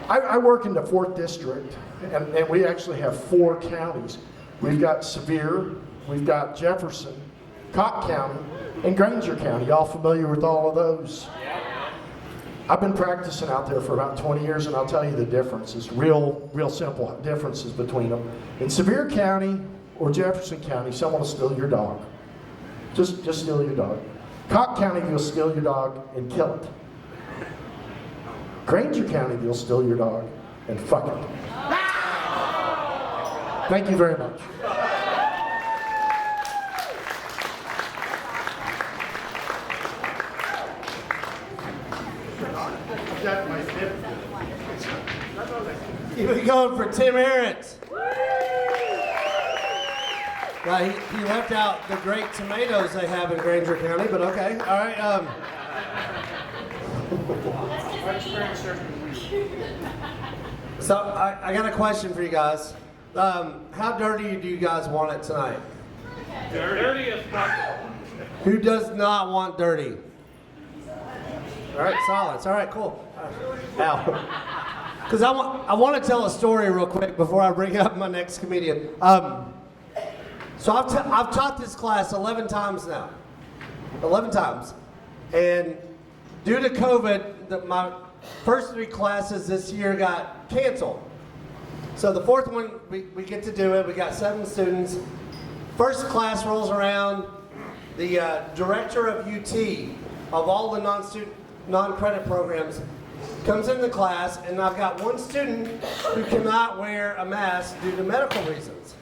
I work in the 4th District, and we actually have 4 counties. We've got Sevier, we've got Jefferson, Cott County, and Granger County. Y'all familiar with all of those? I've been practicing out there for about 20 years, and I'll tell you the differences, real simple differences between them. In Sevier County or Jefferson County, someone will steal your dog. Just steal your dog. Cott County, they'll steal your dog and kill it. Granger County, they'll steal your dog and fuck it. Thank you very much. Keep it going for Tim Arent. Now, he left out the great tomatoes they have in Granger County, but okay. All right. So I got a question for you guys. How dirty do you guys want it tonight? Dirty as possible. Who does not want dirty? All right, silence. All right, cool. Ow. Because I want to tell a story real quick before I bring up my next comedian. So I've taught this class 11 times now. 11 times. And due to COVID, my first 3 classes this year got canceled. So the 4th one, we get to do it. We got 7 students. First class rolls around. The director of UT, of all the non-credit programs, comes into class, and I've got 1 student who cannot wear a mask due to medical reasons.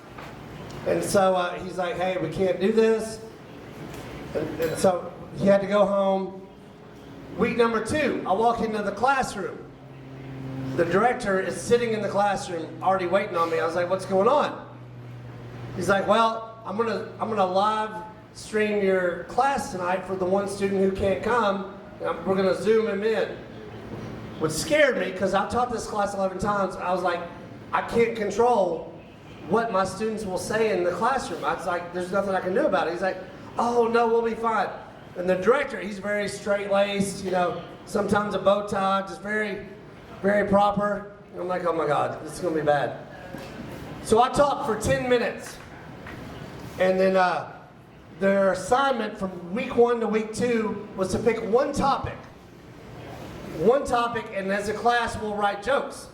And so he's like, hey, we can't do this. And so he had to go home. Week number 2, I walk into the classroom. The director is sitting in the classroom already waiting on me. I was like, what's going on? He's like, well, I'm gonna live stream your class tonight for the 1 student who can't come. And we're gonna Zoom him in. What scared me, because I've taught this class 11 times, I was like, I can't control what my students will say in the classroom. I was like, there's nothing I can do about it. He's like, oh no, we'll be fine. And the director, he's very straight-laced, you know, sometimes a bow tie, just very, very proper. And I'm like, oh my God, this is gonna be bad. So I talked for 10 minutes. And then their assignment from week 1 to week 2 was to pick one topic, and as a class, we'll write jokes.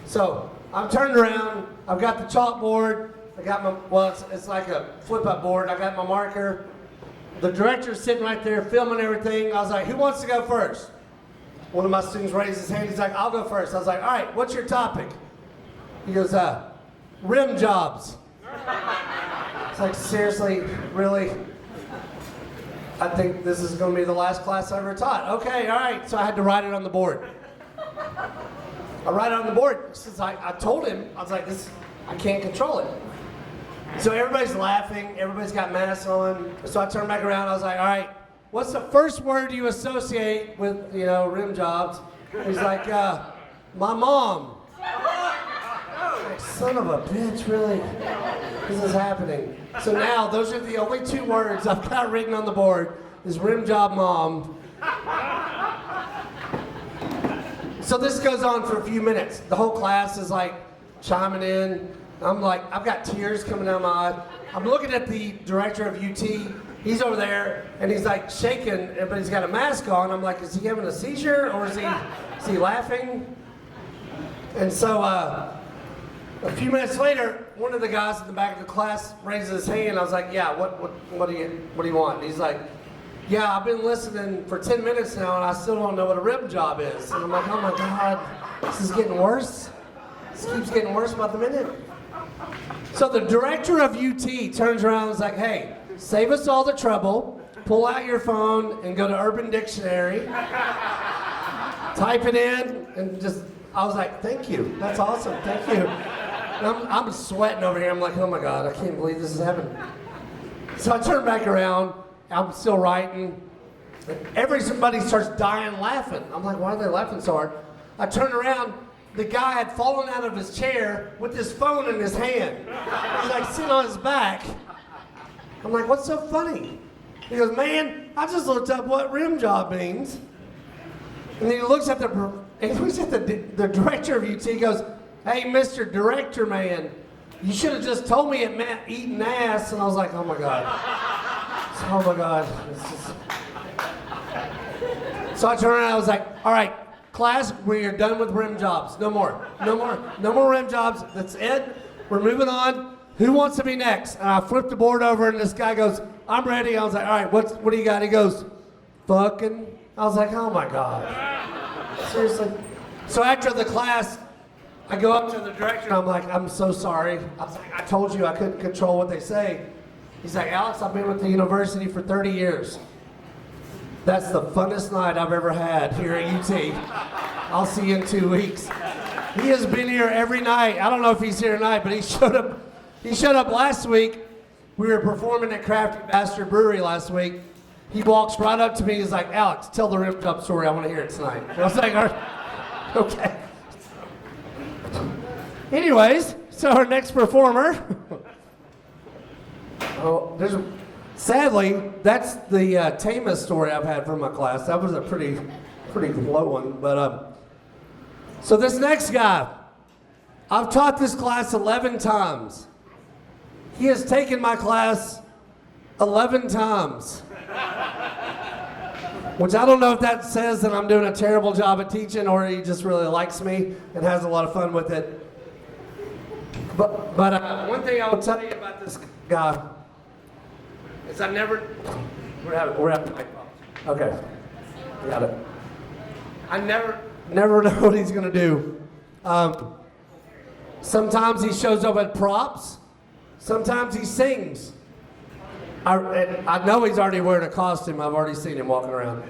So I'm turned around, I've got the chalkboard, I got my, well, it's like a flip-up board, I got my marker. The director's sitting right there filming everything. I was like, who wants to go first? One of my students raised his hand, he's like, I'll go first. I was like, all right, what's your topic? He goes, rim jobs. It's like, seriously, really? I think this is going to be the last class I ever taught. Okay, all right. So I had to write it on the board. I write it on the board since I told him, I was like, I can't control it. So everybody's laughing. Everybody's got masks on. So I turned back around. I was like, all right, what's the first word you associate with, you know, rim jobs? He's like, my mom. Like, son of a bitch, really? This is happening. So now those are the only 2 words I've got written on the board is rim job mom. So this goes on for a few minutes. The whole class is like chiming in. I'm like, I've got tears coming down my eyes. I'm looking at the director of UT. He's over there and he's like shaking, but he's got a mask on. I'm like, is he having a seizure or is he laughing? And so a few minutes later, one of the guys in the back of the class raises his hand. I was like, yeah, what do you want? And he's like, yeah, I've been listening for 10 minutes now and I still don't know what a rim job is. And I'm like, oh my God, this is getting worse. This keeps getting worse by the minute. So the director of UT turns around and is like, hey, save us all the trouble, pull out your phone and go to Urban Dictionary, type it in, and just, I was like, thank you, that's awesome, thank you. And I'm sweating over here, I'm like, oh my God, I can't believe this is happening. So I turn back around, I'm still writing, and everybody starts dying laughing. I'm like, why are they laughing so hard? I turn around, the guy had fallen out of his chair with his phone in his hand. He's like sitting on his back. I'm like, what's so funny? He goes, man, I just looked up what rim job means. And he looks at the director of UT, he goes, hey, Mr. Director Man, you should have just told me it meant eating ass. And I was like, oh my God. Oh my God. So I turned around, I was like, all right, class, we are done with rim jobs. No more rim jobs. That's it. We're moving on. Who wants to be next? And I flipped the board over and this guy goes, I'm ready. I was like, all right, what do you got? He goes, fucking. I was like, oh my God. Seriously. So after the class, I go up to the director and I'm like, I'm so sorry. I was like, I told you I couldn't control what they say. He's like, Alex, I've been with the university for 30 years. That's the funnest night I've ever had here at UT. I'll see you in 2 weeks. He has been here every night. I don't know if he's here tonight, but he showed up last week. We were performing at Crafty Bastard Brewery last week. He walks right up to me. He's like, Alex, tell the rim job story. I want to hear it tonight. And I was like, all right, okay. Anyways, so our next performer. Sadly, that's the tamest story I've had from my class. That was a pretty low one. But so this next guy, I've taught this class 11 times. He has taken my class 11 times. Which I don't know if that says that I'm doing a terrible job at teaching or he just really likes me and has a lot of fun with it. But one thing I will tell you about this guy is I never, we're having mic problems. Okay, got it. I never know what he's gonna do. Sometimes he shows up at props. Sometimes he sings. I know he's already wearing a costume. I've already seen him walking around.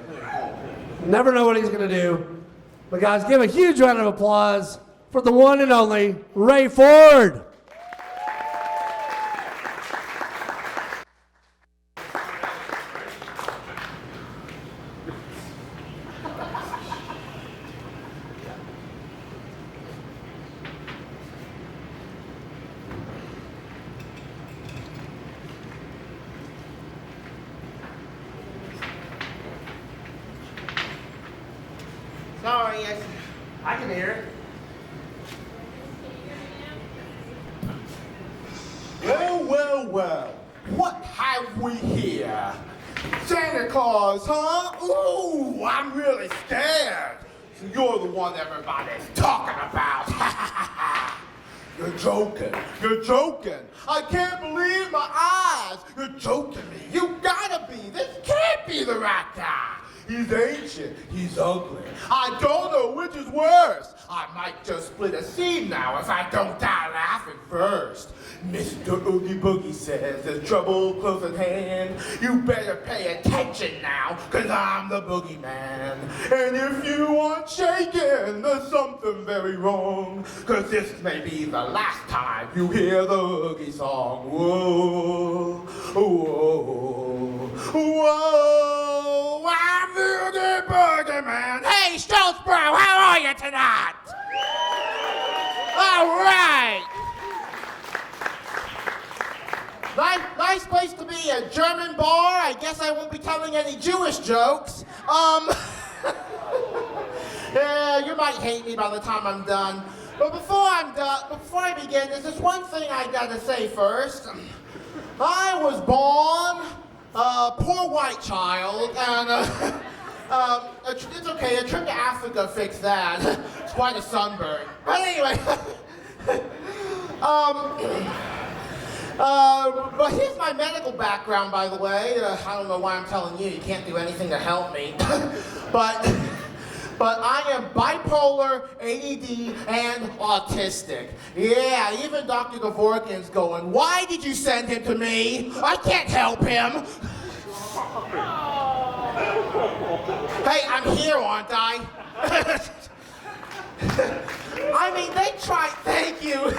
Never know what he's gonna do. But guys, give a huge round of applause for the one and only Ray Ford. audience. I can hear it. Well, well, well. What have we here? Santa Claus, huh? Ooh, I'm really scared. So you're the one everybody's talking about. You're joking. You're joking. I can't believe my eyes. You're joking me. You gotta be. This can't be the right guy. He's ancient. He's ugly. I don't know which is worse. I might just split a seam now if I don't die laughing first. Mr. Oogie Boogie says there's trouble close at hand. You better pay attention now, cause I'm the boogeyman. And if you aren't shaking, there's something very wrong. Cause this may be the last time you hear the Oogie song. Whoa, whoa, whoa, I'm the Oogie Boogeyman. Hey, Schulz, Brau, how are you tonight? All right. Nice place to be, a German bar. I guess I won't be telling any Jewish jokes. Yeah, you might hate me by the time I'm done. But before I begin, there's just one thing I gotta say first. I was born a poor white child, and it's okay, a trip to Africa fixed that. It's quite a sunburn. But anyway, but here's my medical background, by the way. I don't know why I'm telling you. You can't do anything to help me. but I am bipolar, ADD, and autistic. Yeah, even Dr. Dvorkin's going, why did you send him to me? I can't help him. Hey, I'm here, aren't I? I mean, they tried, thank you.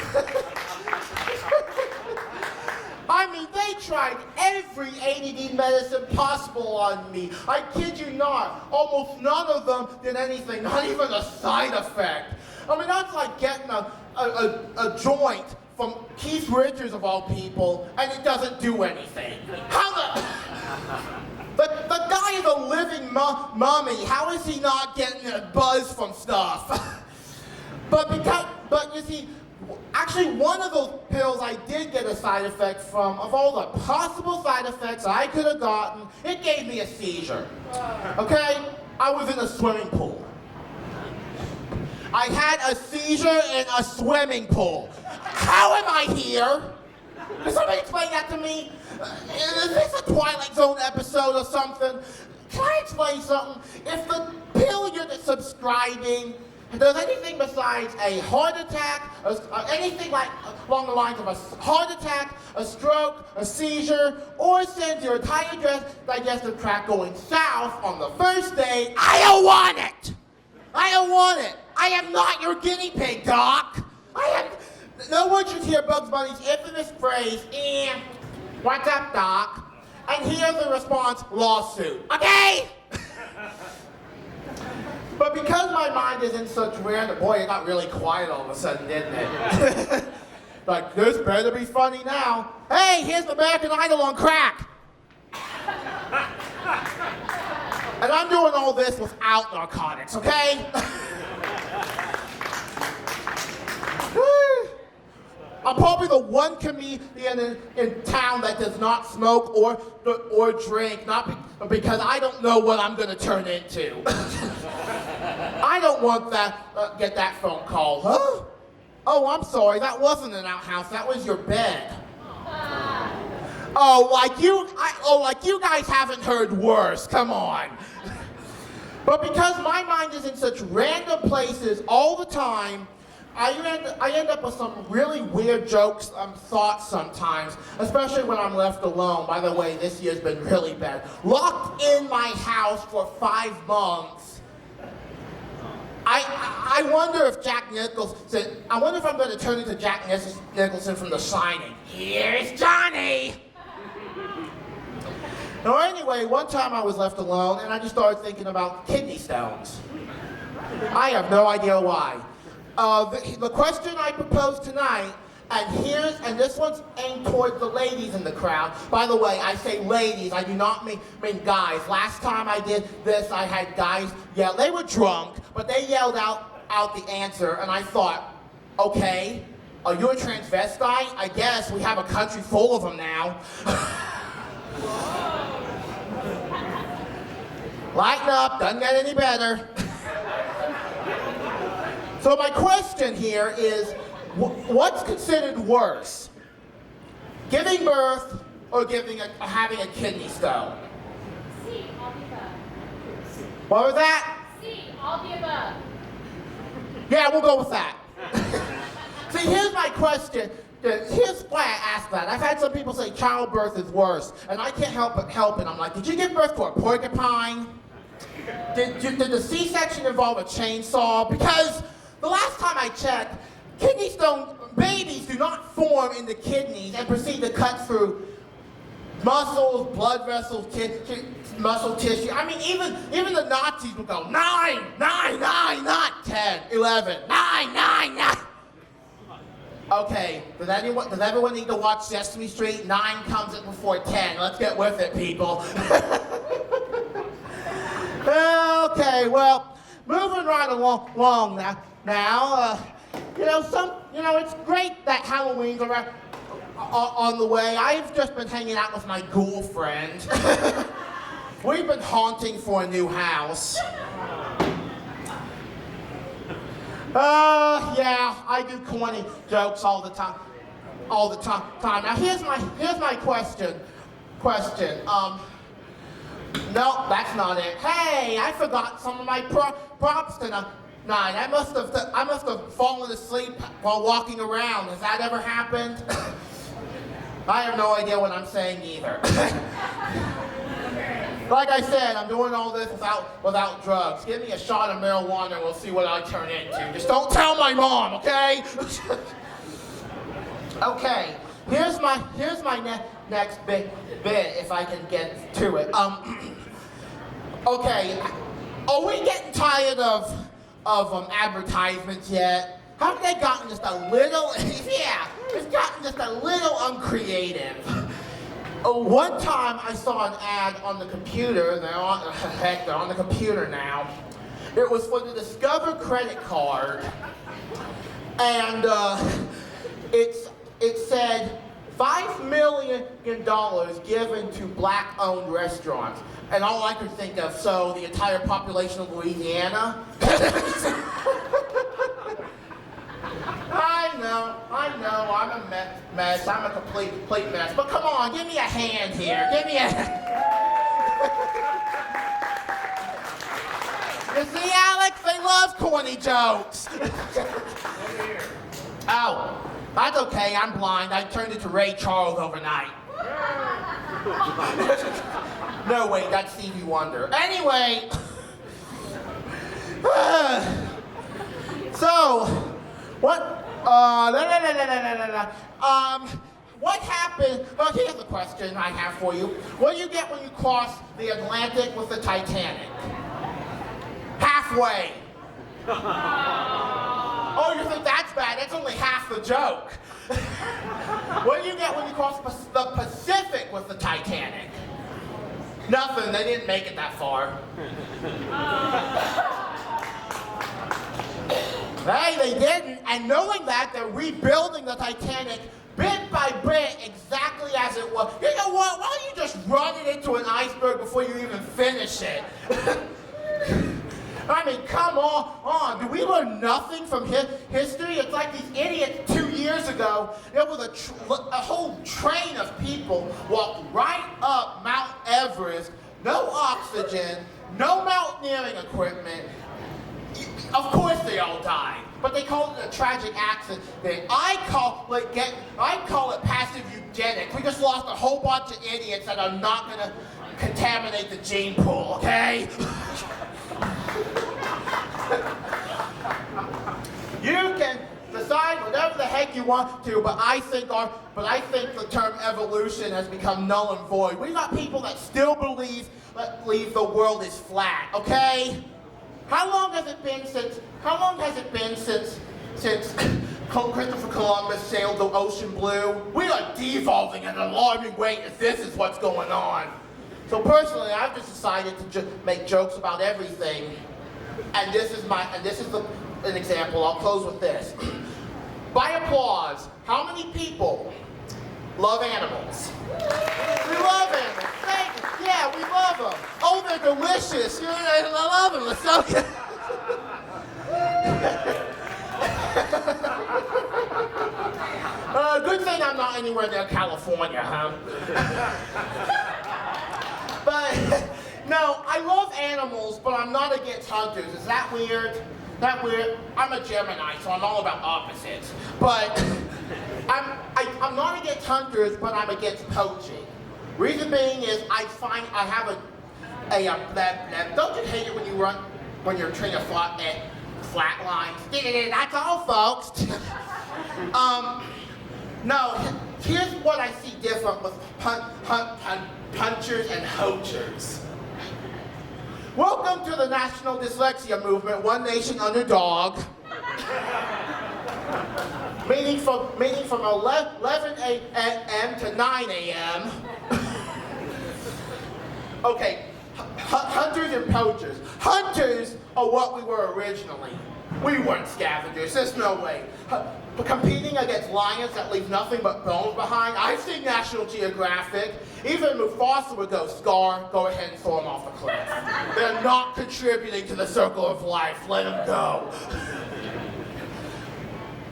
I mean, they tried every ADD medicine possible on me. I kid you not. Almost none of them did anything, not even a side effect. I mean, that's like getting a joint from Keith Richards, of all people, and it doesn't do anything. How the guy is a living mummy. How is he not getting a buzz from stuff? But you see, actually, one of those pills I did get a side effect from. Of all the possible side effects I could have gotten, it gave me a seizure. Okay? I was in a swimming pool. I had a seizure in a swimming pool. How am I here? Can somebody explain that to me? Is this a Twilight Zone episode or something? Can I explain something? If the pill you're subscribing does anything besides a heart attack, anything like along the lines of a heart attack, a stroke, a seizure, or sends your entire digestive tract going south on the first day, I don't want it! I don't want it! I am not your guinea pig, Doc! No one should hear Bugs Bunny's infamous phrase, what's up, Doc? And hear the response, lawsuit. Okay? But because my mind is in such random, boy, it got really quiet all of a sudden, didn't it? Like, this better be funny now. Hey, here's American Idol on crack. And I'm doing all this without narcotics, okay? I'm probably the one comedian in town that does not smoke or drink, because I don't know what I'm going to turn into. I don't want get that phone call. Huh? Oh, I'm sorry, that wasn't an outhouse, that was your bed. Like you guys haven't heard worse, come on. But because my mind is in such random places all the time, I end up with some really weird jokes, thoughts sometimes, especially when I'm left alone. By the way, this year's been really bad. Locked in my house for 5 months. I wonder if I wonder if I'm going to turn into Jack Nicholson from The Shining. Here's Johnny! Now anyway, one time I was left alone and I just started thinking about kidney stones. I have no idea why. The question I propose tonight And this one's aimed towards the ladies in the crowd. By the way, I say ladies, I do not mean guys. Last time I did this, I had guys yell. They were drunk, but they yelled out the answer, and I thought, okay, are you a transvestite? I guess we have a country full of them now. Lighten up, doesn't get any better. So my question here is, what's considered worse? Giving birth or having a kidney stone? C, all the above. What was that? C, all the above. Yeah, we'll go with that. See, here's my question. Here's why I ask that. I've had some people say childbirth is worse, and I can't help it. I'm like, did you give birth to a porcupine? Did the C-section involve a chainsaw? Because the last time I checked, kidney stone babies do not form in the kidneys and proceed to cut through muscles, blood vessels, muscle tissue. I mean, even the Nazis would go 9, 9, 9, not 10, 11, 9, 9, 9. Okay, does everyone need to watch Sesame Street? 9 comes in before 10. Let's get with it, people. Okay, well, moving right along now. It's great that Halloween's on the way. I've just been hanging out with my ghoul friend. We've been haunting for a new house. Yeah, I do corny jokes all the time. Now here's my question. No, that's not it. Hey, I forgot some of my props tonight. I must have fallen asleep while walking around. Has that ever happened? I have no idea what I'm saying either. Like I said, I'm doing all this without drugs. Give me a shot of marijuana and we'll see what I turn into. Just don't tell my mom, okay? Okay, here's my next bit, if I can get to it. Okay, are we getting tired of advertisements yet? Haven't they gotten just a little, yeah, it's gotten just a little uncreative. One time I saw an ad on the computer, they're on the computer now. It was for the Discover credit card, and it said $5 million given to black-owned restaurants. And all I could think of, so the entire population of Louisiana? I know, I'm a mess. I'm a complete mess. But come on, give me a hand here. Give me a You see, Alex, they love corny jokes. Oh, that's okay, I'm blind. I turned into Ray Charles overnight. No, wait, that's Stevie Wonder. Anyway, so, what happened? Well, here's the question I have for you. What do you get when you cross the Atlantic with the Titanic? Halfway. Oh, you think that's bad? That's only half the joke. What do you get when you cross the Pacific with the Titanic? Nothing, they didn't make it that far. Hey, they didn't, and knowing that, they're rebuilding the Titanic bit by bit exactly as it was. You know what, why don't you just run it into an iceberg before you even finish it? I mean, come on. Do we learn nothing from history? It's like these idiots 2 years ago, there was a whole train of people walked right up Mount Everest, no oxygen, no mountaineering equipment. Of course they all died, but they called it a tragic accident. I call it passive eugenics. We just lost a whole bunch of idiots that are not going to contaminate the gene pool, okay? You can decide whatever the heck you want to, but I think the term evolution has become null and void. We got people that still believe the world is flat, okay? How long has it been since Christopher Columbus sailed the ocean blue. We are devolving at an alarming rate if this is what's going on. So personally, I've just decided to make jokes about everything. And this is an example. I'll close with this. By applause, how many people love animals? We love animals. Yeah, we love them. Oh, they're delicious. I love them. It's so good. Good thing I'm not anywhere near California, huh? But, no, I love animals, but I'm not against hunters. Is that weird? That weird? I'm a Gemini, so I'm all about opposites. But I'm not against hunters, but I'm against poaching. Reason being is I have that don't you hate it when your train of thought flatlines? That's all, folks. No, here's what I see different with punchers and hoachers. Welcome to the National Dyslexia Movement, One Nation Under Dog. Meeting from 11 a.m. to 9 a.m. Okay, hunters and poachers. Hunters are what we were originally. We weren't scavengers, there's no way. But competing against lions that leave nothing but bones behind, I've seen National Geographic. Even Mufasa would go, Scar, go ahead and throw him off the cliff. They're not contributing to the circle of life, let them go.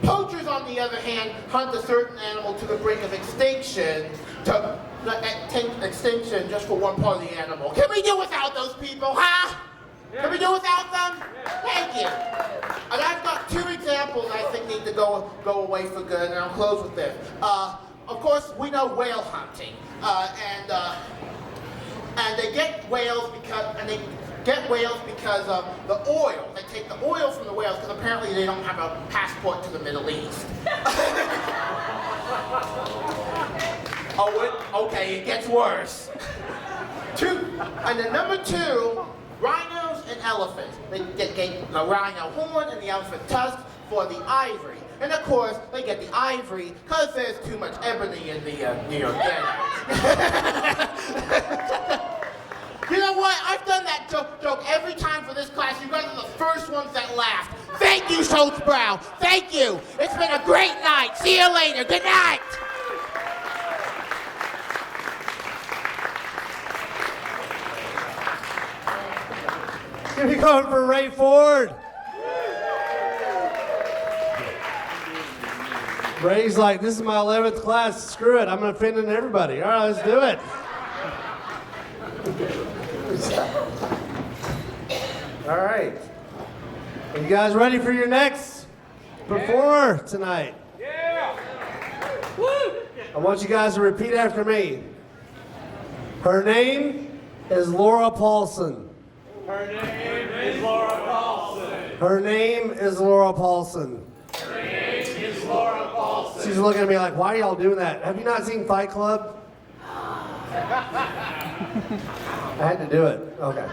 Poachers, on the other hand, hunt a certain animal to the brink of extinction, just for one part of the animal. Can we do without those people, huh? Can we do without them? Thank you. And I've got two examples I think need to go away for good, and I'll close with this. Of course, we know whale hunting, and they get whales because of the oil. They take the oil from the whales because apparently they don't have a passport to the Middle East. Okay, it gets worse. And then number two, rhinos and elephants. They get the rhino horn and the elephant tusk for the ivory. And of course, they get the ivory because there's too much ebony in the New York ghetto. You know what? I've done that joke every time for this class. You guys are the first ones that laughed. Thank you, Schulz Brau. Thank you. It's been a great night. See you later. Good night. Give me going for Ray Ford. Ray's like, this is my 11th class. Screw it. I'm offending everybody. All right, let's do it. All right. Are you guys ready for your next performer tonight? Yeah. Woo! I want you guys to repeat after me. Her name is Laura Paulson. Her name is Laura Paulson. Her name is Laura Paulson. Her name is Laura Paulson. She's looking at me like, why are y'all doing that? Have you not seen Fight Club? I had to do it. Okay.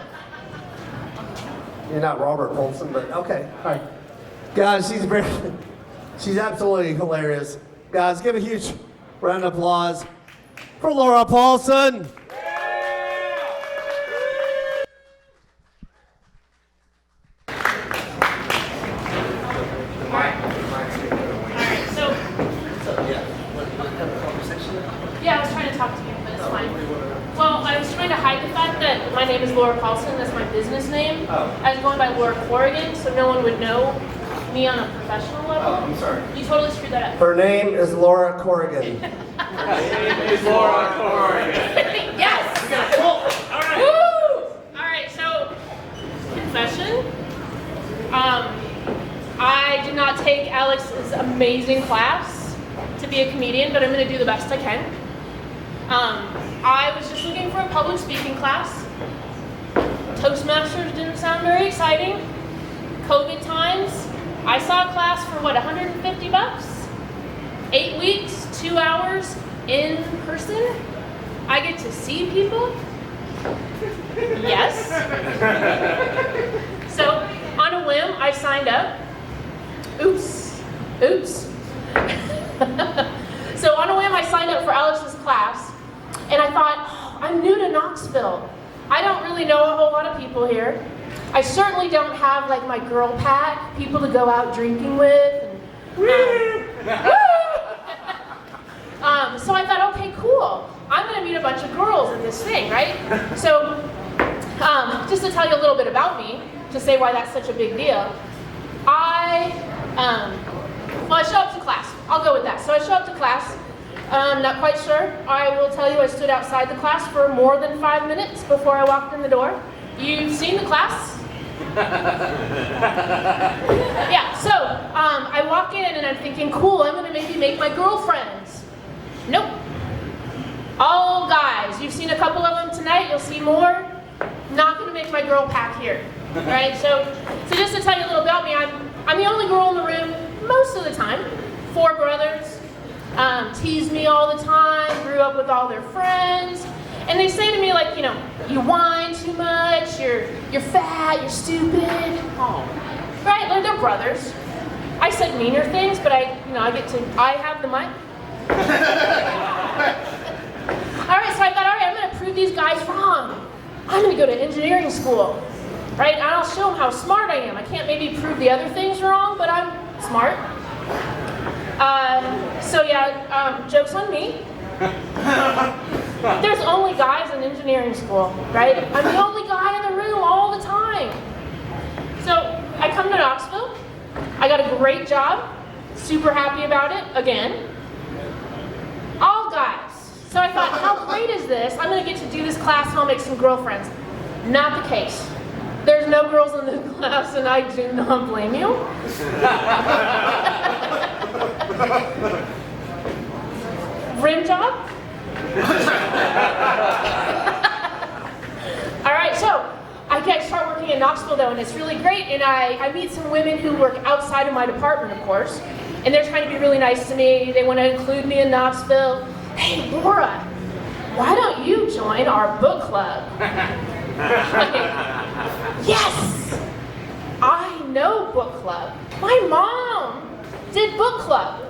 You're not Robert Paulson, but okay. All right. Guys, she's absolutely hilarious. Guys, give a huge round of applause for Laura Paulson. Yeah, I was trying to talk to you, but it's fine. Well, I was trying to hide the fact that my name is Laura Paulson. That's my business name. I was going by Laura Corrigan, so no one would know me on a professional level. Oh, I'm sorry. You totally screwed that up. Her name is Laura Corrigan. Her name is Laura Corrigan. Yes! Cool. All right. Woo! All right, so confession. I did not take Alex's amazing class to be a comedian, but I'm going to do the best I can. I was just looking for a public speaking class. Toastmasters didn't sound very exciting. COVID times, I saw a class for what, $150? 8 weeks, 2 hours in person. I get to see people. Yes. So on a whim, I signed up. Oops. So on a whim, I signed up for Alex's class, and I thought, oh, I'm new to Knoxville. I don't really know a whole lot of people here. I certainly don't have like my girl pack, people to go out drinking with. So I thought, okay, cool. I'm gonna meet a bunch of girls in this thing, right? So just to tell you a little bit about me, to say why that's such a big deal, I show up to class. I'll go with that. So I show up to class. Not quite sure. I will tell you I stood outside the class for more than 5 minutes before I walked in the door. You've seen the class? Yeah, so I walk in and I'm thinking, cool, I'm gonna maybe make my girlfriends. Nope. All guys. You've seen a couple of them tonight, you'll see more. Not gonna make my girl pack here. Right? So just to tell you a little about me, I'm the only girl in the room most of the time. 4 brothers. Tease me all the time, grew up with all their friends. And they say to me like, you know, you whine too much, you're fat, you're stupid. Oh. Right, like they're brothers. I said meaner things, but I have the mic. All right, so I thought, all right, I'm gonna prove these guys wrong. I'm gonna go to engineering school, right? And I'll show them how smart I am. I can't maybe prove the other things wrong, but I'm smart. Joke's on me. There's only guys in engineering school, right? I'm the only guy in the room all the time. So I come to Knoxville. I got a great job. Super happy about it, again. All guys. So I thought, how great is this? I'm gonna get to do this class and I'll make some girlfriends. Not the case. There's no girls in the class and I do not blame you. Rim job? All right, so I start working in Knoxville though, and it's really great, and I meet some women who work outside of my department, of course, and they're trying to be really nice to me. They want to include me in Knoxville. Hey, Laura, why don't you join our book club? Yes, I know book club. My mom did book club.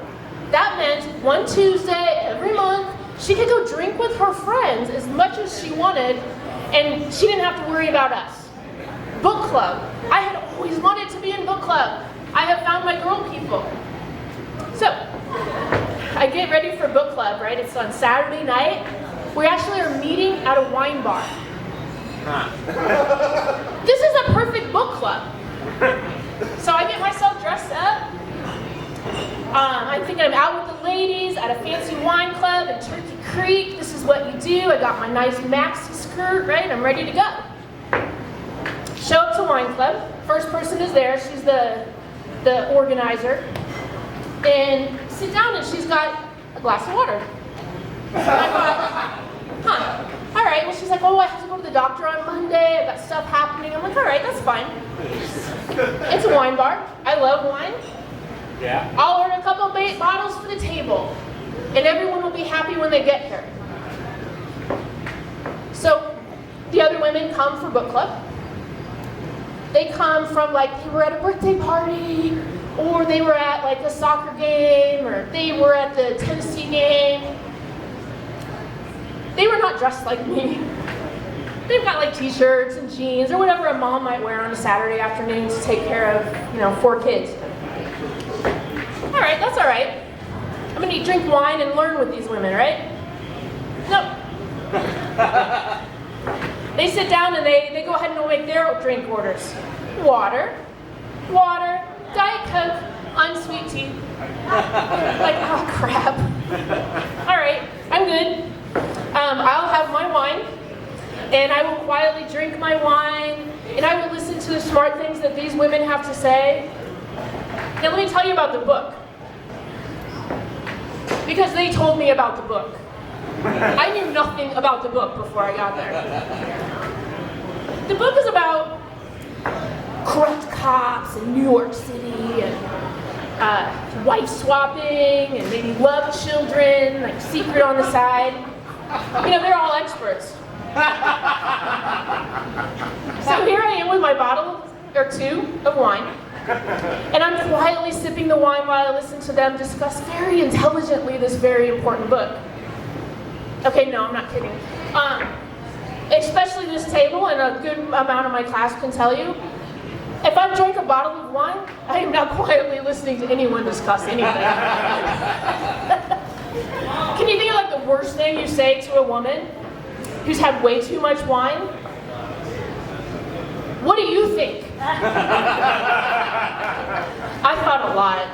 That meant one Tuesday every month, she could go drink with her friends as much as she wanted, and she didn't have to worry about us. Book club. I had always wanted to be in book club. I have found my girl people. So, I get ready for book club, right? It's on Saturday night. We actually are meeting at a wine bar. This is a perfect book club. So I get myself dressed up. I'm thinking I'm out with the ladies at a fancy wine club in Turkey Creek. This is what you do. I got my nice maxi skirt, right? I'm ready to go. Show up to wine club. First person is there. She's the organizer. And sit down and she's got a glass of water. And I thought, all right. Well, she's like, oh, I have to go to the doctor on Monday. I've got stuff happening. I'm like, all right, that's fine. It's a wine bar. I love wine. Yeah. I'll order a couple of bottles for the table, and everyone will be happy when they get here. So the other women come for book club. They come from they were at a birthday party, or they were at a soccer game, or they were at the Tennessee game. They were not dressed like me. They've got t-shirts and jeans, or whatever a mom might wear on a Saturday afternoon to take care of, 4 kids. All right, that's all right. I'm gonna drink wine and learn with these women, right? No. They sit down and they go ahead and make their drink orders. Water, Diet Coke, unsweet tea. Oh crap. All right, I'm good. I'll have my wine, and I will quietly drink my wine, and I will listen to the smart things that these women have to say. Now let me tell you about the book. Because they told me about the book. I knew nothing about the book before I got there. The book is about corrupt cops in New York City, and wife swapping, and maybe love children, secret on the side. They're all experts. So here I am with my bottle or 2 of wine. And I'm quietly sipping the wine while I listen to them discuss very intelligently this very important book. Okay, no, I'm not kidding. Especially this table, and a good amount of my class can tell you, if I've drank a bottle of wine, I am not quietly listening to anyone discuss anything. Can you think of like the worst thing you say to a woman who's had way too much wine? What do you think? I thought a lot.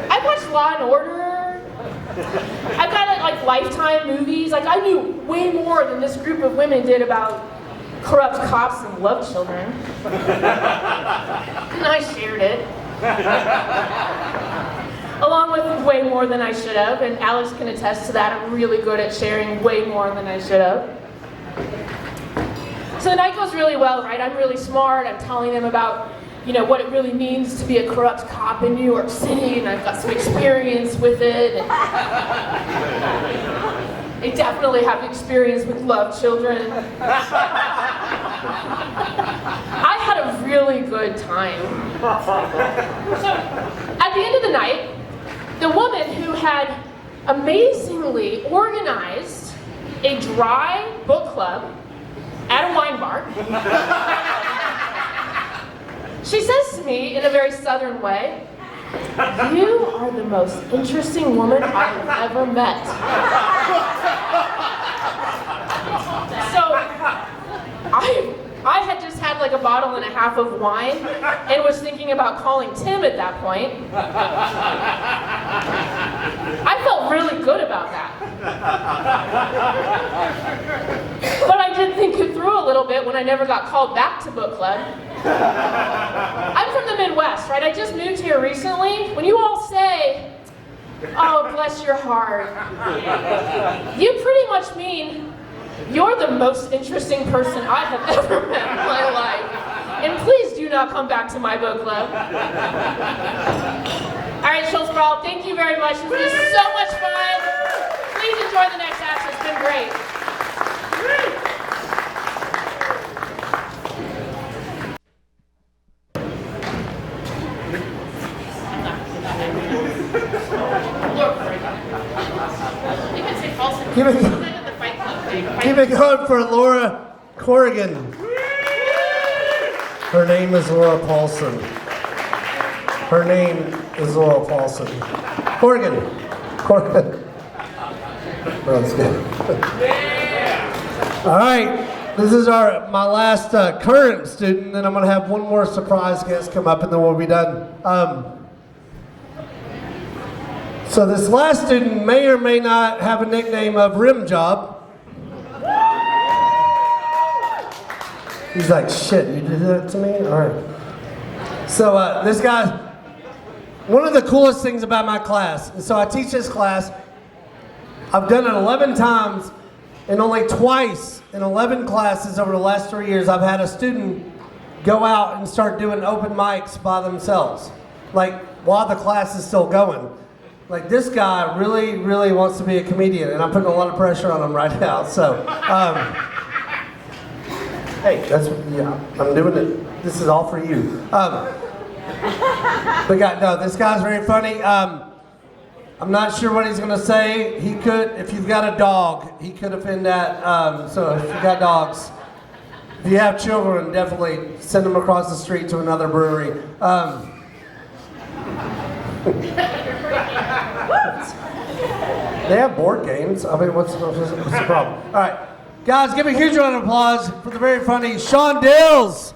I watched Law and Order. I've got like Lifetime movies. Like I knew way more than this group of women did about corrupt cops and love children. And I shared it. Along with way more than I should have, and Alex can attest to that. I'm really good at sharing way more than I should have. So the night goes really well, right? I'm really smart. I'm telling them about, what it really means to be a corrupt cop in New York City, and I've got some experience with it. I definitely have experience with love children. I had a really good time. So at the end of the night, the woman who had amazingly organized a dry book club at a wine bar, she says to me in a very southern way, "You are the most interesting woman I've ever met." So I had just had like a bottle and a half of wine and was thinking about calling Tim at that point. I felt really good about that. But I did think it through a little bit when I never got called back to book club. I'm from the Midwest, right? I just moved here recently. When you all say, "Oh, bless your heart," you pretty much mean, "You're the most interesting person I have ever met in my life. And please do not come back to my book club." All right, Schulz, Brau, thank you very much. This was so much fun. Please enjoy the next act. It's been great. Keep it going for Laura Corrigan. Her name is Laura Paulson. Her name is Laura Paulson. Corrigan. Oh, that's good. All right. This is my last current student, and I'm going to have one more surprise guest come up, and then we'll be done. So this last student may or may not have a nickname of Rim Job. He's like, "Shit, you did that to me?" All right. So this guy, one of the coolest things about my class, and so I teach this class, I've done it 11 times, and only twice in 11 classes over the last 3 years, I've had a student go out and start doing open mics by themselves, like while the class is still going. Like this guy really, really wants to be a comedian, and I'm putting a lot of pressure on him right now. So, hey, I'm doing it. This is all for you. This guy's very funny. I'm not sure what he's gonna say. He could, if you've got a dog, he could offend that. So if you've got dogs, if you have children, definitely send them across the street to another brewery. They have board games. I mean, what's the problem? All right, guys, give a huge round of applause for the very funny Sean Dills.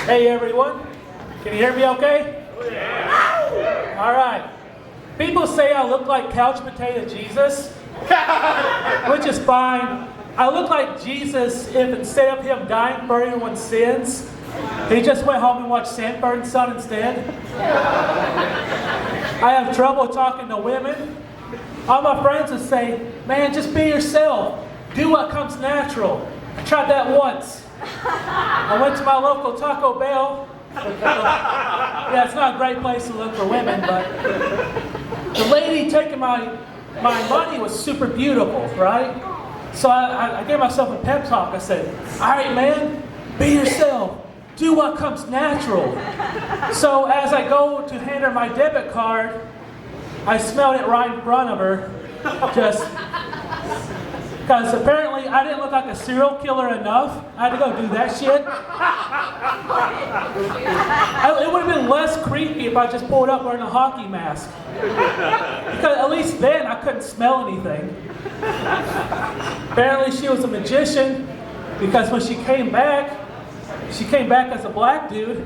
Hey everyone, can you hear me okay? Yeah. All right. People say I look like couch potato Jesus, which is fine. I look like Jesus if instead of him dying for everyone's sins, he just went home and watched Sanford & Son instead. I have trouble talking to women. All my friends would say, "Man, just be yourself. Do what comes natural." I tried that once. I went to my local Taco Bell. Yeah, it's not a great place to look for women, but the lady taking my money was super beautiful, right? So I gave myself a pep talk. I said, all right, man, be yourself. Do what comes natural. So as I go to hand her my debit card, I smelled it right in front of her. Just because apparently I didn't look like a serial killer enough. I had to go do that shit. It would have been less creepy if I just pulled up wearing a hockey mask. Because at least then I couldn't smell anything. Apparently she was a magician because when she came back as a black dude.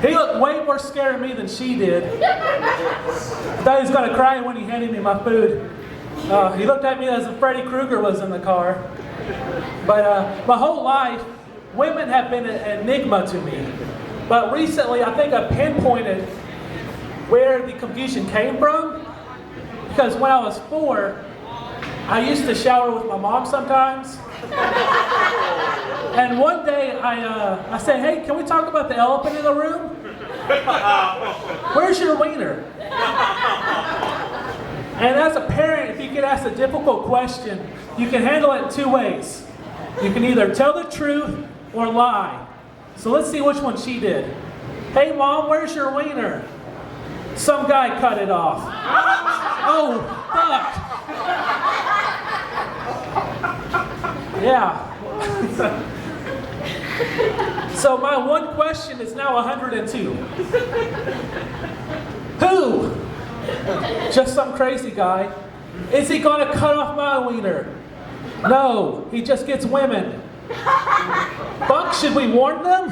He looked way more scared of me than she did. I thought he was going to cry when he handed me my food. He looked at me as if Freddy Krueger was in the car. But my whole life, women have been an enigma to me. But recently, I think I pinpointed where the confusion came from. Because when I was 4, I used to shower with my mom sometimes. And one day I said, hey, can we talk about the elephant in the room? Where's your wiener? And as a parent, if you get asked a difficult question, you can handle it in 2 ways. You can either tell the truth or lie. So let's see which one she did. Hey mom, where's your wiener? Some guy cut it off. Oh, fuck. Yeah. So my one question is now 102. Who? Just some crazy guy. Is he going to cut off my wiener? No, he just gets women. Fuck, should we warn them?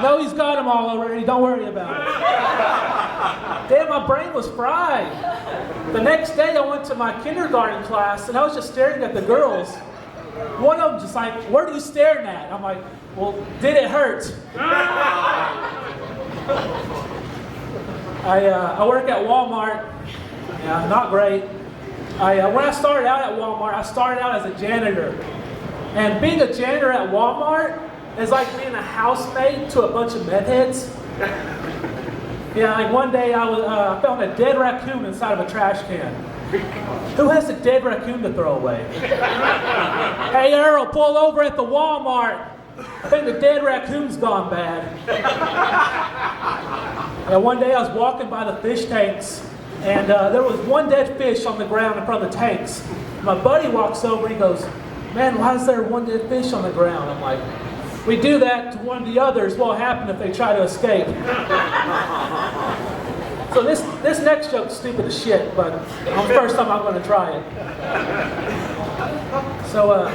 No, he's got them all already. Don't worry about it. Damn, my brain was fried. The next day I went to my kindergarten class and I was just staring at the girls. One of them just like, what are you staring at? I'm like, well, did it hurt? I work at Walmart. Yeah, not great. When I started out at Walmart, I started out as a janitor. And being a janitor at Walmart is like being a housemate to a bunch of meth heads. Yeah, like one day I found a dead raccoon inside of a trash can. Who has a dead raccoon to throw away? Hey Earl, pull over at the Walmart. I think the dead raccoon's gone bad. And one day I was walking by the fish tanks, and there was one dead fish on the ground in front of the tanks. My buddy walks over, he goes, man, why is there one dead fish on the ground? I'm like, we do that to one of the others. What'll happen if they try to escape? So this next joke's stupid as shit, but the first time I'm going to try it. So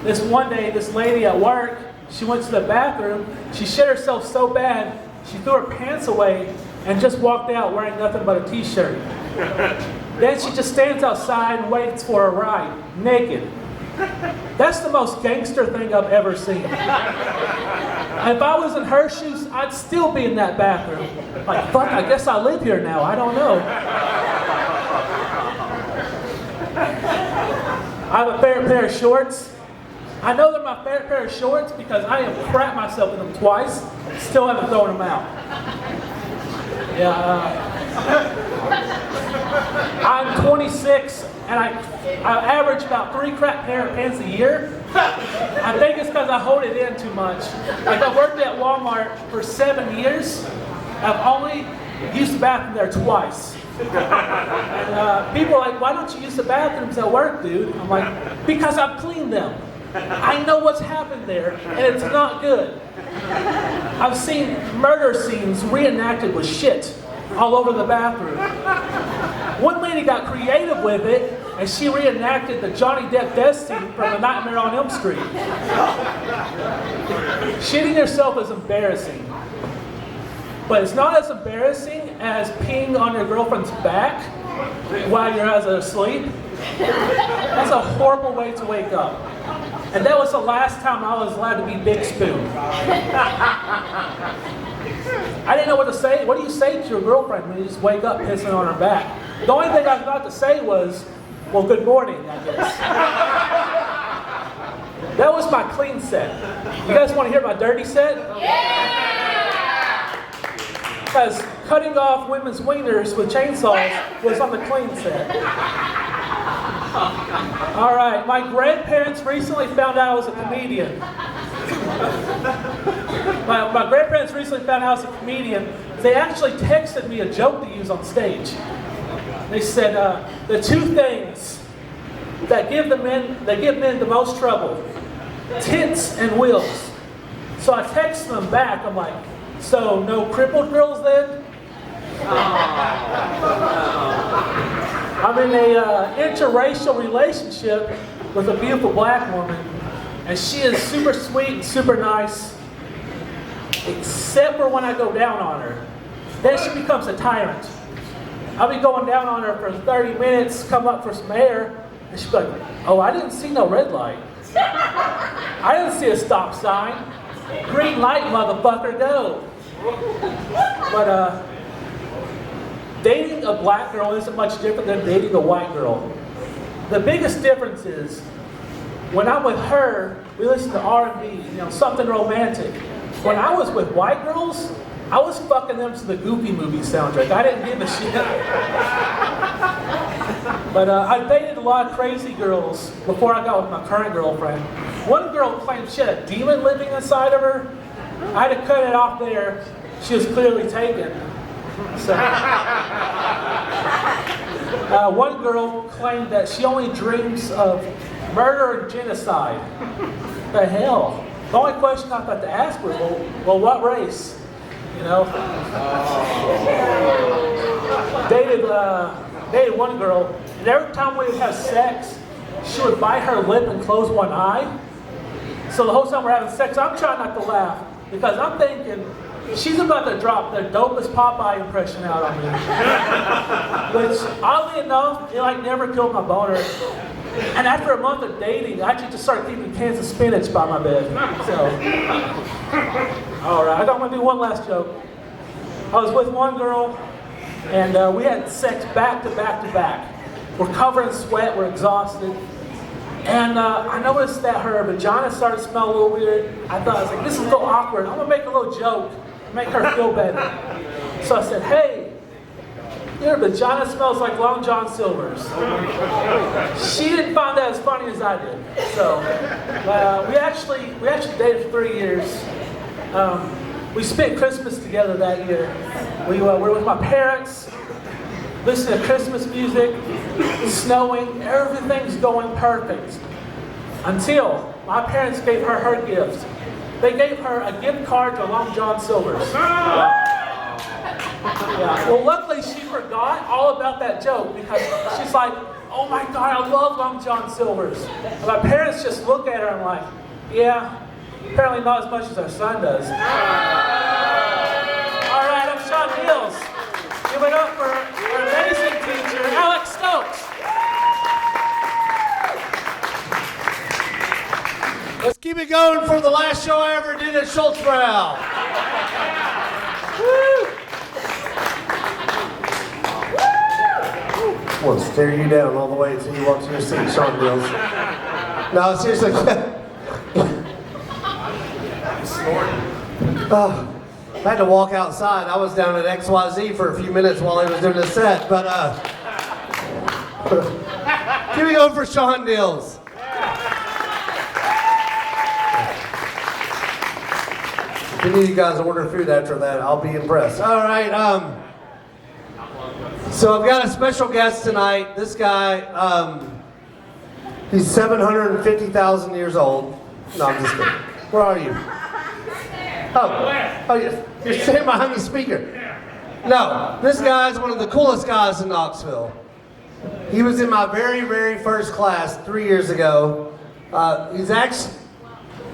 this one day, this lady at work, she went to the bathroom. She shit herself so bad, she threw her pants away and just walked out wearing nothing but a t-shirt. Then she just stands outside and waits for a ride, naked. That's the most gangster thing I've ever seen. If I was in her shoes, I'd still be in that bathroom. Like, fuck, I guess I live here now. I don't know. I have a favorite pair of shorts. I know they're my favorite pair of shorts because I have crapped myself in them twice. Still haven't thrown them out. Yeah. I'm 26 and I average about 3 crap pair of pants a year. I think it's because I hold it in too much. Like I worked at Walmart for 7 years. I've only used the bathroom there twice. And people are like, why don't you use the bathrooms at work, dude? I'm like, because I've cleaned them. I know what's happened there, and it's not good. I've seen murder scenes reenacted with shit all over the bathroom. One lady got creative with it, and she reenacted the Johnny Depp death scene from A Nightmare on Elm Street. Shitting yourself is embarrassing. But it's not as embarrassing as peeing on your girlfriend's back while you're asleep. That's a horrible way to wake up. And that was the last time I was allowed to be Big Spoon. I didn't know what to say. What do you say to your girlfriend when you just wake up pissing on her back? The only thing I was about to say was, well, good morning, I guess. That was my clean set. You guys want to hear my dirty set? Yeah! Because cutting off women's wieners with chainsaws was on the clean set. All right, my grandparents recently found out I was a comedian. My grandparents recently found out I was a comedian. They actually texted me a joke to use on stage. They said, the two things that give men the most trouble, tits and wheels. So I texted them back, I'm like, so no crippled girls then? I'm in a interracial relationship with a beautiful black woman, and she is super sweet and super nice, except for when I go down on her. Then she becomes a tyrant. I'll be going down on her for 30 minutes, come up for some air, and she'll be like, oh, I didn't see no red light. I didn't see a stop sign. Green light, motherfucker, go. But dating a black girl isn't much different than dating a white girl. The biggest difference is, when I'm with her, we listen to R&B, something romantic. When I was with white girls, I was fucking them to the Goofy movie soundtrack. I didn't give a shit. But I dated a lot of crazy girls before I got with my current girlfriend. One girl claimed she had a demon living inside of her. I had to cut it off there. She was clearly taken. So, one girl claimed that she only dreams of murder and genocide. The hell? The only question I thought to ask was, well, what race? Dated one girl, and every time we would have sex, she would bite her lip and close one eye. So the whole time we're having sex, I'm trying not to laugh because I'm thinking she's about to drop the dopest Popeye impression out on me. Which, oddly enough, it never killed my boner. And after a month of dating, I actually just started keeping cans of spinach by my bed. So, all right, I got to do one last joke. I was with one girl, and we had sex back to back to back. We're covered in sweat, we're exhausted. And I noticed that her vagina started to smell a little weird. I was like, this is a little awkward. I'm going to make a little joke, make her feel better. So I said, hey, your vagina smells like Long John Silver's. She didn't find that as funny as I did. So we actually dated for 3 years. We spent Christmas together that year. We were with my parents, listening to Christmas music, snowing, everything's going perfect. Until my parents gave her her gift. They gave her a gift card to Long John Silver's. Yeah. Well, luckily she forgot all about that joke because she's like, oh my God, I love Long John Silver's. And my parents just look at her and like, yeah, apparently not as much as our son does. All right, I'm Sean Hills. Give it up for our amazing teacher, Alex Stokes. Let's keep it going for the last show I ever did at Schulz Brau. Woo! I want to stare you down all the way until you walk to your seat, Sean Mills. No, seriously. I had to walk outside. I was down at XYZ for a few minutes while he was doing the set, but here we go for Sean Dills. If any of you guys order food after that, I'll be impressed. All right, so I've got a special guest tonight. This guy, he's 750,000 years old. No, I'm just kidding. Where are you? Oh, you're sitting behind the speaker. No, this guy's one of the coolest guys in Knoxville. He was in my very, very first class 3 years ago. He's actually,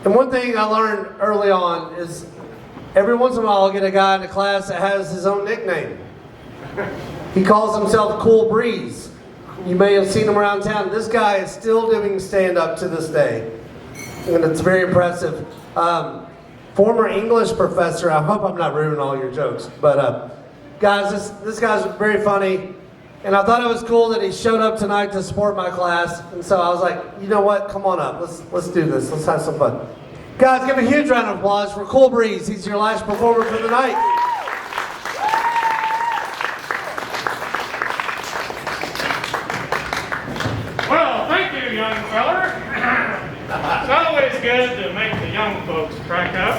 and one thing I learned early on is every once in a while I'll get a guy in the class that has his own nickname. He calls himself Cool Breeze. You may have seen him around town. This guy is still doing stand-up to this day. And it's very impressive. Former English professor. I hope I'm not ruining all your jokes. But guys, this guy's very funny. And I thought it was cool that he showed up tonight to support my class. And so I was like, you know what? Come on up. Let's do this. Let's have some fun. Guys, give a huge round of applause for Cool Breeze. He's your last performer for the night. good to make the young folks crack up.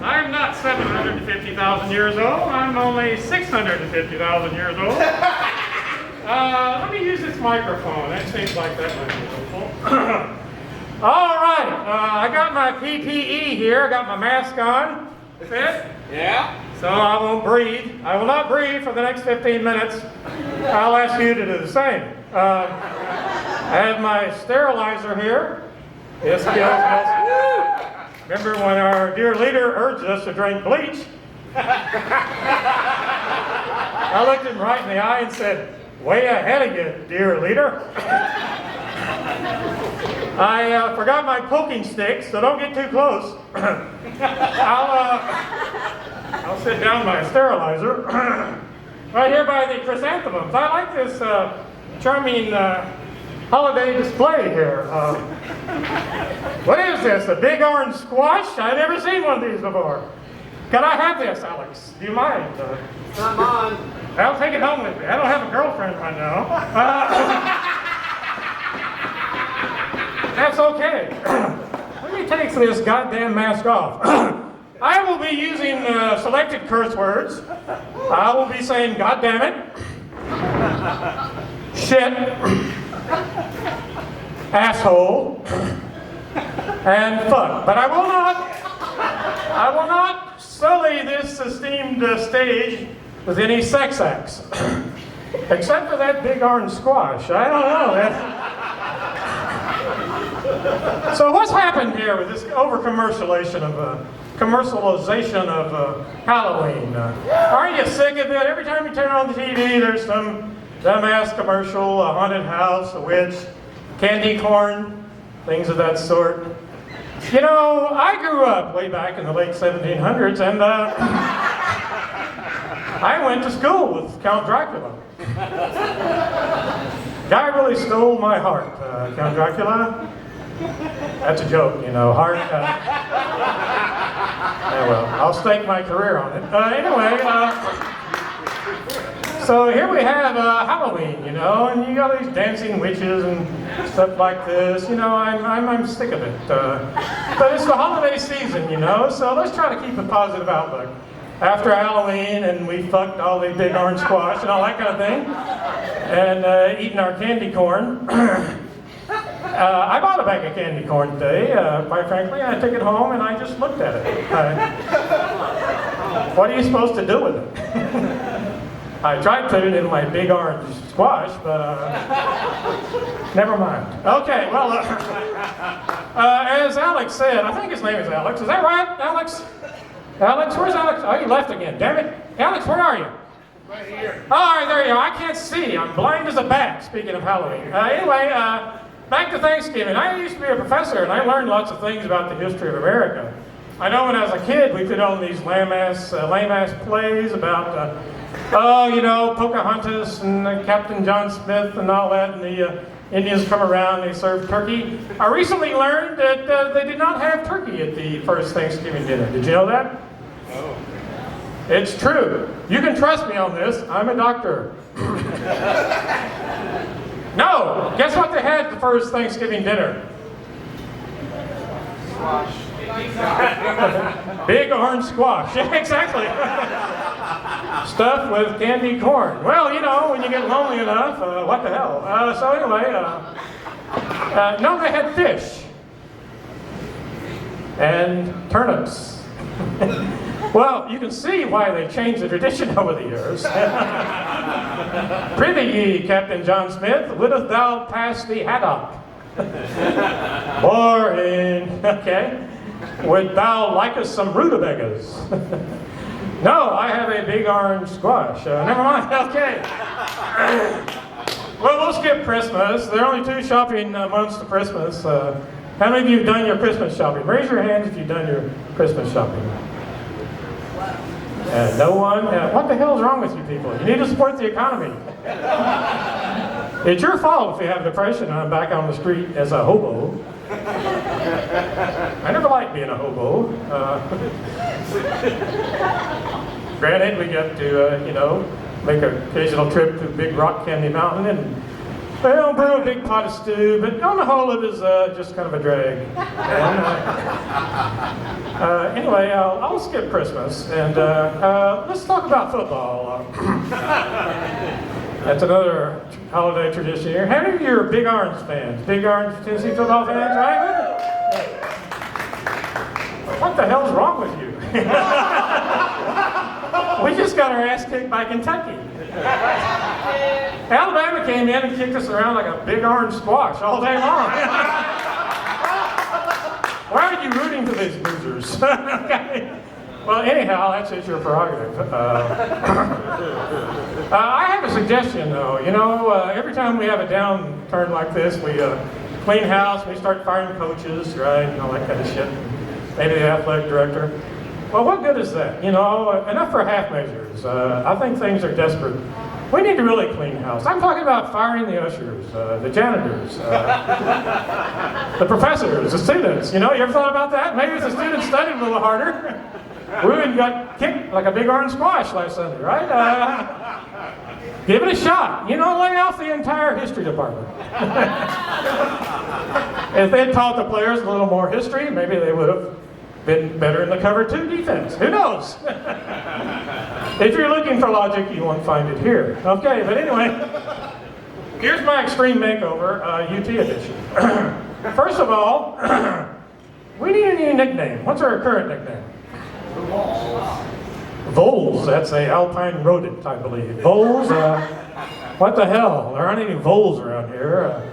I'm not 750,000 years old. I'm only 650,000 years old. Let me use this microphone. That seems like that might be helpful. All right. I got my PPE here. I got my mask on. Fit? Yeah? So I won't breathe. I will not breathe for the next 15 minutes. I'll ask you to do the same. I have my sterilizer here. Yes, remember when our dear leader urged us to drink bleach? I looked him right in the eye and said, "Way ahead of you, dear leader." I forgot my poking stick, so don't get too close. I'll sit down my sterilizer. Right here by the chrysanthemums. I like this charming holiday display here. What is this, a big orange squash? I've never seen one of these before. Can I have this, Alex? Do you mind? Not mine. I'll take it home with me. I don't have a girlfriend right now. That's okay. Let me take this goddamn mask off. I will be using selected curse words. I will be saying, "God damn it," "shit," "asshole," and "fuck." But I will not sully this esteemed stage with any sex acts. Except for that big orange squash. I don't know. So what's happened here with this commercialization of Halloween? Aren't you sick of it? Every time you turn on the TV, there's some dumbass commercial, a haunted house, a witch, candy corn, things of that sort. You know, I grew up way back in the late 1700s, and I went to school with Count Dracula. Guy really stole my heart, Count Dracula. That's a joke, you know, heart. Yeah, well, I'll stake my career on it. Anyway, so here we have Halloween, you know, and you got these dancing witches and stuff like this. You know, I'm sick of it. But it's the holiday season, you know, so let's try to keep a positive outlook. After Halloween, and we fucked all the big orange squash and all that kind of thing, and eating our candy corn. I bought a bag of candy corn today, quite frankly, and I took it home and I just looked at it. What are you supposed to do with it? I tried putting it in my big orange squash, but never mind. Okay, well, as Alex said, I think his name is Alex. Is that right, Alex? Alex, where's Alex? Oh, you left again, damn it. Alex, where are you? Right here. All right, there you are. I can't see. I'm blind as a bat, speaking of Halloween. Anyway, back to Thanksgiving. I used to be a professor, and I learned lots of things about the history of America. I know when I was a kid, we put on these lame-ass plays about, you know, Pocahontas and Captain John Smith and all that, and the Indians come around, they serve turkey. I recently learned that they did not have turkey at the first Thanksgiving dinner. Did you know that? Oh. It's true. You can trust me on this. I'm a doctor. No! Guess what they had at the first Thanksgiving dinner? Squash. Big orange squash. Yeah, exactly. Stuffed with candy corn. Well, you know, when you get lonely enough, what the hell? So anyway, no, they had fish. And turnips. Well, you can see why they changed the tradition over the years. Prithee ye, Captain John Smith, wouldst thou pass the haddock? Boring. Okay. Would thou like us some rutabagas? No, I have a big orange squash. Never mind. Okay. Well, we'll skip Christmas. There are only 2 shopping months to Christmas. How many of you have done your Christmas shopping? Raise your hands if you've done your Christmas shopping. No one? What the hell is wrong with you people? You need to support the economy. It's your fault if you have depression and I'm back on the street as a hobo. I never liked being a hobo. Granted, we get to, you know, make an occasional trip to Big Rock Candy Mountain and They don't brew a big pot of stew, but on the whole, it is just kind of a drag. Anyway, I'll skip Christmas, and let's talk about football. That's another holiday tradition here. How many of you are Big Orange fans? Big Orange Tennessee football fans, right? What the hell's wrong with you? We just got our ass kicked by Kentucky. Alabama came in and kicked us around like a big orange squash all day long. Why are you rooting for these losers? Okay. Well, anyhow, that's your prerogative. I have a suggestion, though. You know, every time we have a downturn like this, we clean house, we start firing coaches, right, and all that kind of shit. Maybe the athletic director. Well, what good is that? You know, enough for half measures. I think things are desperate. We need to really clean house. I'm talking about firing the ushers, the janitors, the professors, the students. You know, you ever thought about that? Maybe if the students studied a little harder, we would have got kicked like a big orange squash last Sunday, right? Give it a shot. You know, lay off the entire history department. If they had taught the players a little more history, maybe they would have been better in the cover 2 defense. Who knows? If you're looking for logic, you won't find it here. Okay, but anyway, here's my extreme makeover, UT edition. First of all, we need a new nickname. What's our current nickname? Voles. That's a alpine rodent, I believe. Voles? What the hell? There aren't any voles around here.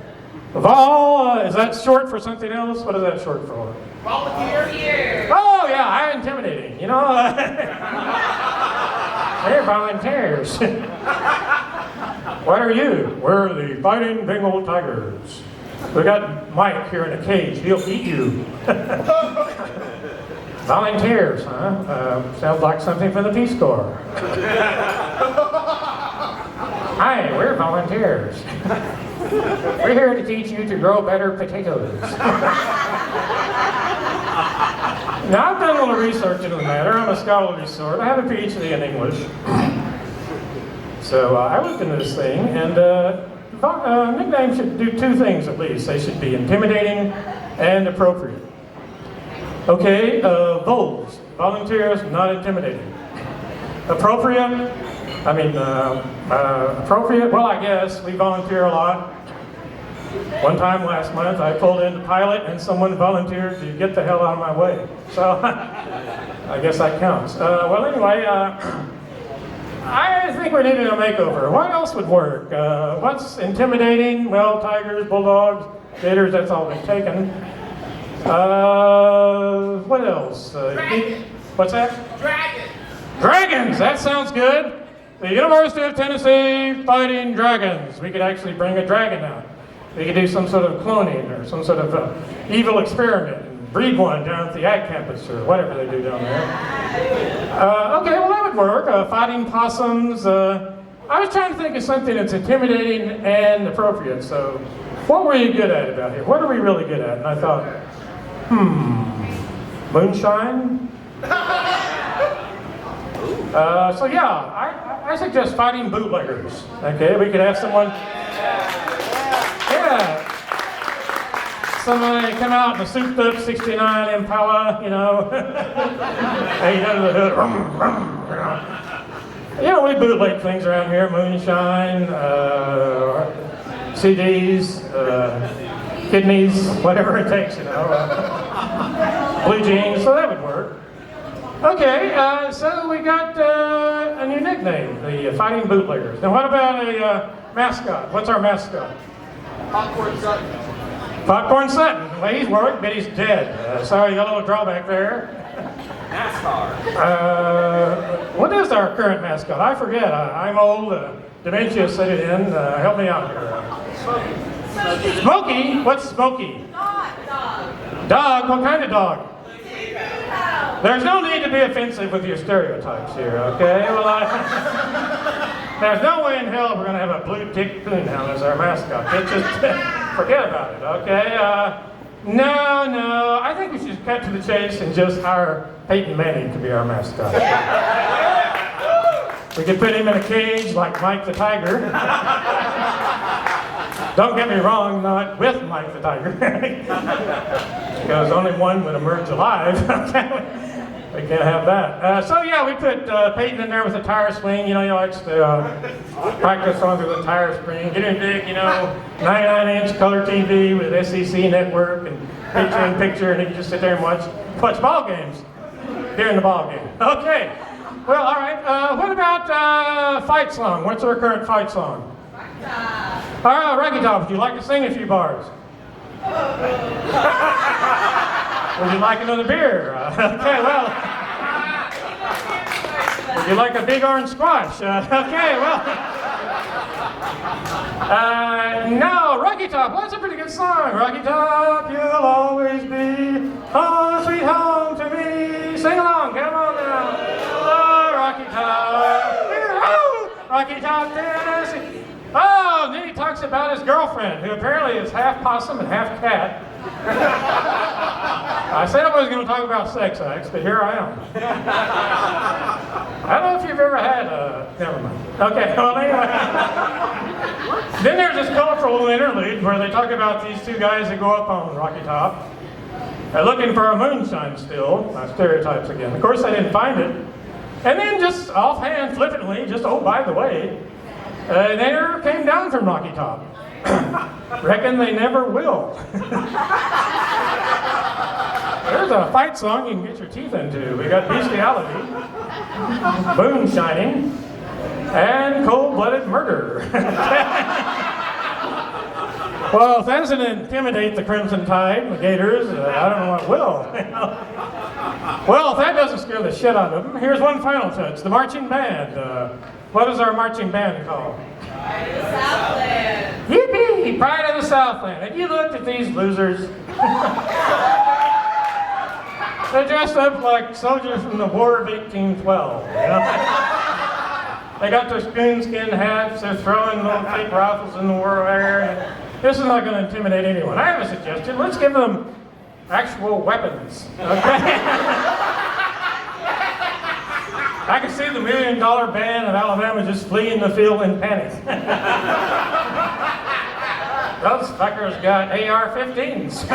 Vol, is that short for something else? What is that short for? Volunteer. Oh, yeah, I'm intimidating. You know, they're volunteers. What are you? We're the Fighting Bengal Tigers. We got Mike here in a cage. He'll eat you. Volunteers, huh? Sounds like something for the Peace Corps. Hi, we're volunteers. We're here to teach you to grow better potatoes. Now, I've done a little research into the matter. I'm a scholarly sort. I have a PhD in English. So I looked into this thing, and nicknames should do 2 things at least. They should be intimidating and appropriate. Okay, voles, volunteers, not intimidating. Appropriate, appropriate, well, I guess we volunteer a lot. One time last month, I pulled in the pilot and someone volunteered to get the hell out of my way. So, I guess that counts. Well, anyway, I think we needed a makeover. What else would work? What's intimidating? Well, tigers, bulldogs, gators, that's all been taken. What else? Dragons. What's that? Dragons. Dragons, that sounds good. The University of Tennessee Fighting Dragons. We could actually bring a dragon out. We could do some sort of cloning or some sort of evil experiment and breed one down at the Ag campus or whatever they do down there. Okay, well that would work. Fighting possums. I was trying to think of something that's intimidating and appropriate. So what were you good at about here? What are we really good at? And I thought, moonshine? So yeah, I suggest fighting bootleggers. Okay, we could have someone, somebody come out in a souped up 69 Impala, you know, hey, under the hood, you know, we bootleg things around here, moonshine, CDs, kidneys, whatever it takes, you know, blue jeans, so that would work. Okay, so we got a new nickname, the Fighting Bootleggers. Now what about a mascot? What's our mascot? Popcorn Sutton. Popcorn Sutton. Well, he's worked, but he's dead. Sorry, got a little drawback there. NASCAR. What is our current mascot? I forget. I'm old. Dementia set it in. Help me out here. Smokey? What's Smokey? Dog. Dog? What kind of dog? There's no need to be offensive with your stereotypes here, okay? Well, there's no way in hell we're going to have a blue tick coonhound as our mascot. Just forget about it, okay? No, I think we should cut to the chase and just hire Peyton Manning to be our mascot. We could put him in a cage like Mike the Tiger. Don't get me wrong, not with Mike the Tiger. Because only one would emerge alive. We can't have that. So yeah, we put Peyton in there with a tire swing. You know, he likes to practice on the tire swing. Get him big, 99-inch color TV with SEC network and picture-in-picture, and he can just sit there and watch ball games during the ball game. Okay. Well, all right. What about fight song? What's our current fight song? All right, Rocky Top, would you like to sing a few bars? Would you like another beer? Okay, well. Would you like a big orange squash? Okay, well. No, Rocky Top, well, that's a pretty good song. Rocky Top, you'll always be home, sweet home to me. Sing along, come on now. Oh, Rocky Top, Rocky Top, Tennessee. Oh, and then he talks about his girlfriend, who apparently is half possum and half cat. I said I wasn't going to talk about sex acts, but here I am. I don't know if you've ever had never mind. Okay, well anyway. Then there's this colorful interlude where they talk about these two guys that go up on Rocky Top. They're looking for a moonshine still. Stereotypes again. Of course, they didn't find it. And then just offhand, flippantly, just, oh, by the way, they never came down from Rocky Top. Reckon they never will. There's a fight song you can get your teeth into. We got bestiality, moonshining, and cold-blooded murder. Well, if that doesn't intimidate the Crimson Tide, the Gators, I don't know what will. Well, if that doesn't scare the shit out of them, here's one final touch. The marching band. What is our marching band called? Pride of the Southland. Yippee! Pride of the Southland. Have you looked at these losers? They're dressed up like soldiers from the War of 1812. They got their coonskin hats. They're throwing little fake rifles in the air. This is not going to intimidate anyone. I have a suggestion. Let's give them actual weapons. Okay? I can see the $1 million band of Alabama just fleeing the field in panic. Those fuckers got AR-15s.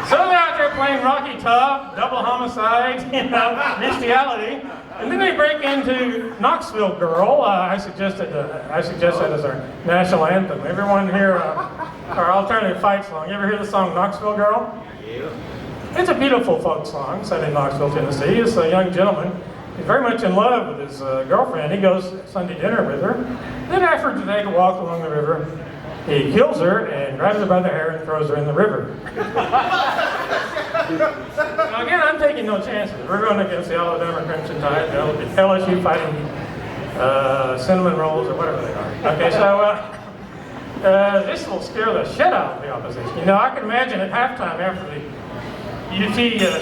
So they're out there playing Rocky Top, double homicide, bestiality, and then they break into Knoxville Girl. I suggest that as our national anthem. Everyone hear our alternative fight song? You ever hear the song Knoxville Girl? Yeah. It's a beautiful folk song set in Knoxville, Tennessee. It's a young gentleman. He's very much in love with his girlfriend. He goes to Sunday dinner with her. Then after to take a walk along the river, he kills her and grabs her by the hair and throws her in the river. Now again, I'm taking no chances. We're going against the Alabama Crimson Tide. They'll be LSU fighting cinnamon rolls or whatever they are. Okay, so this will scare the shit out of the opposition. I can imagine at halftime after the UT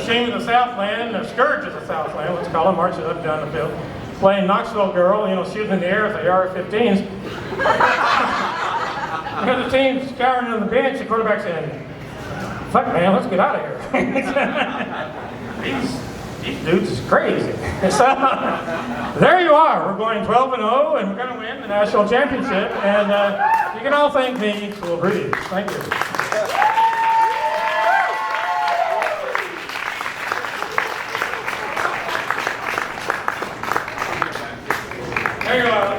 Shame of the Southland, or Scourge of the Southland, let's call them, marches up and down the field, playing Knoxville Girl, shooting in the air with the AR-15s. The other team's scouring on the bench, the quarterback saying, fuck man, let's get out of here. These dudes is crazy. So, there you are. We're going 12-0, and we're going to win the national championship, and you can all thank me, Cool Breeze. Thank you. There you are.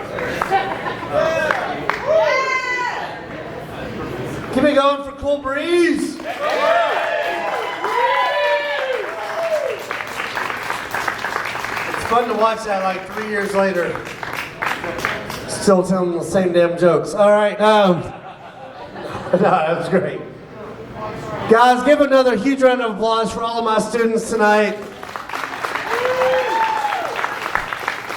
Keep it going for Cool Breeze. It's fun to watch that like 3 years later. Still telling the same damn jokes. All right. No, that was great. Guys, give another huge round of applause for all of my students tonight.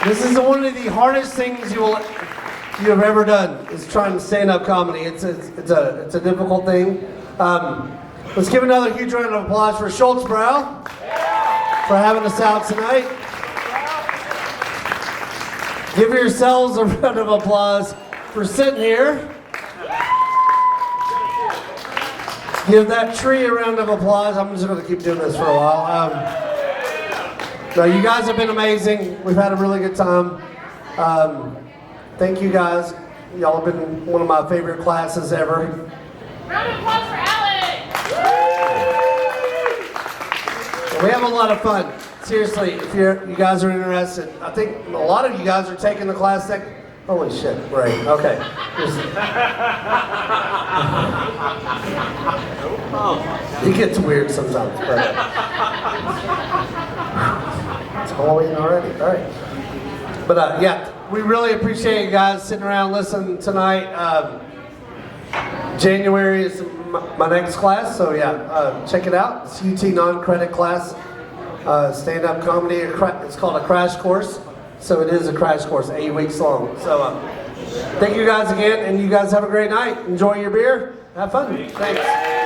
This is one of the hardest things you have ever done, is trying to stand-up comedy. It's a difficult thing. Let's give another huge round of applause for Schulz Brau for having us out tonight. Give yourselves a round of applause for sitting here. Give that tree a round of applause. I'm just going to keep doing this for a while. No, you guys have been amazing. We've had a really good time. Thank you guys. Y'all have been one of my favorite classes ever. Round of applause for Alex. We have a lot of fun. Seriously, if you guys are interested, I think a lot of you guys are taking the class holy shit, right, okay. It gets weird sometimes, but it's Halloween already, all right. But yeah, we really appreciate you guys sitting around listening tonight. January is my next class, so yeah, check it out. It's UT non-credit class, stand-up comedy. It's called a crash course, so it is a crash course, 8 weeks long. So thank you guys again, and you guys have a great night. Enjoy your beer. Have fun. Thanks.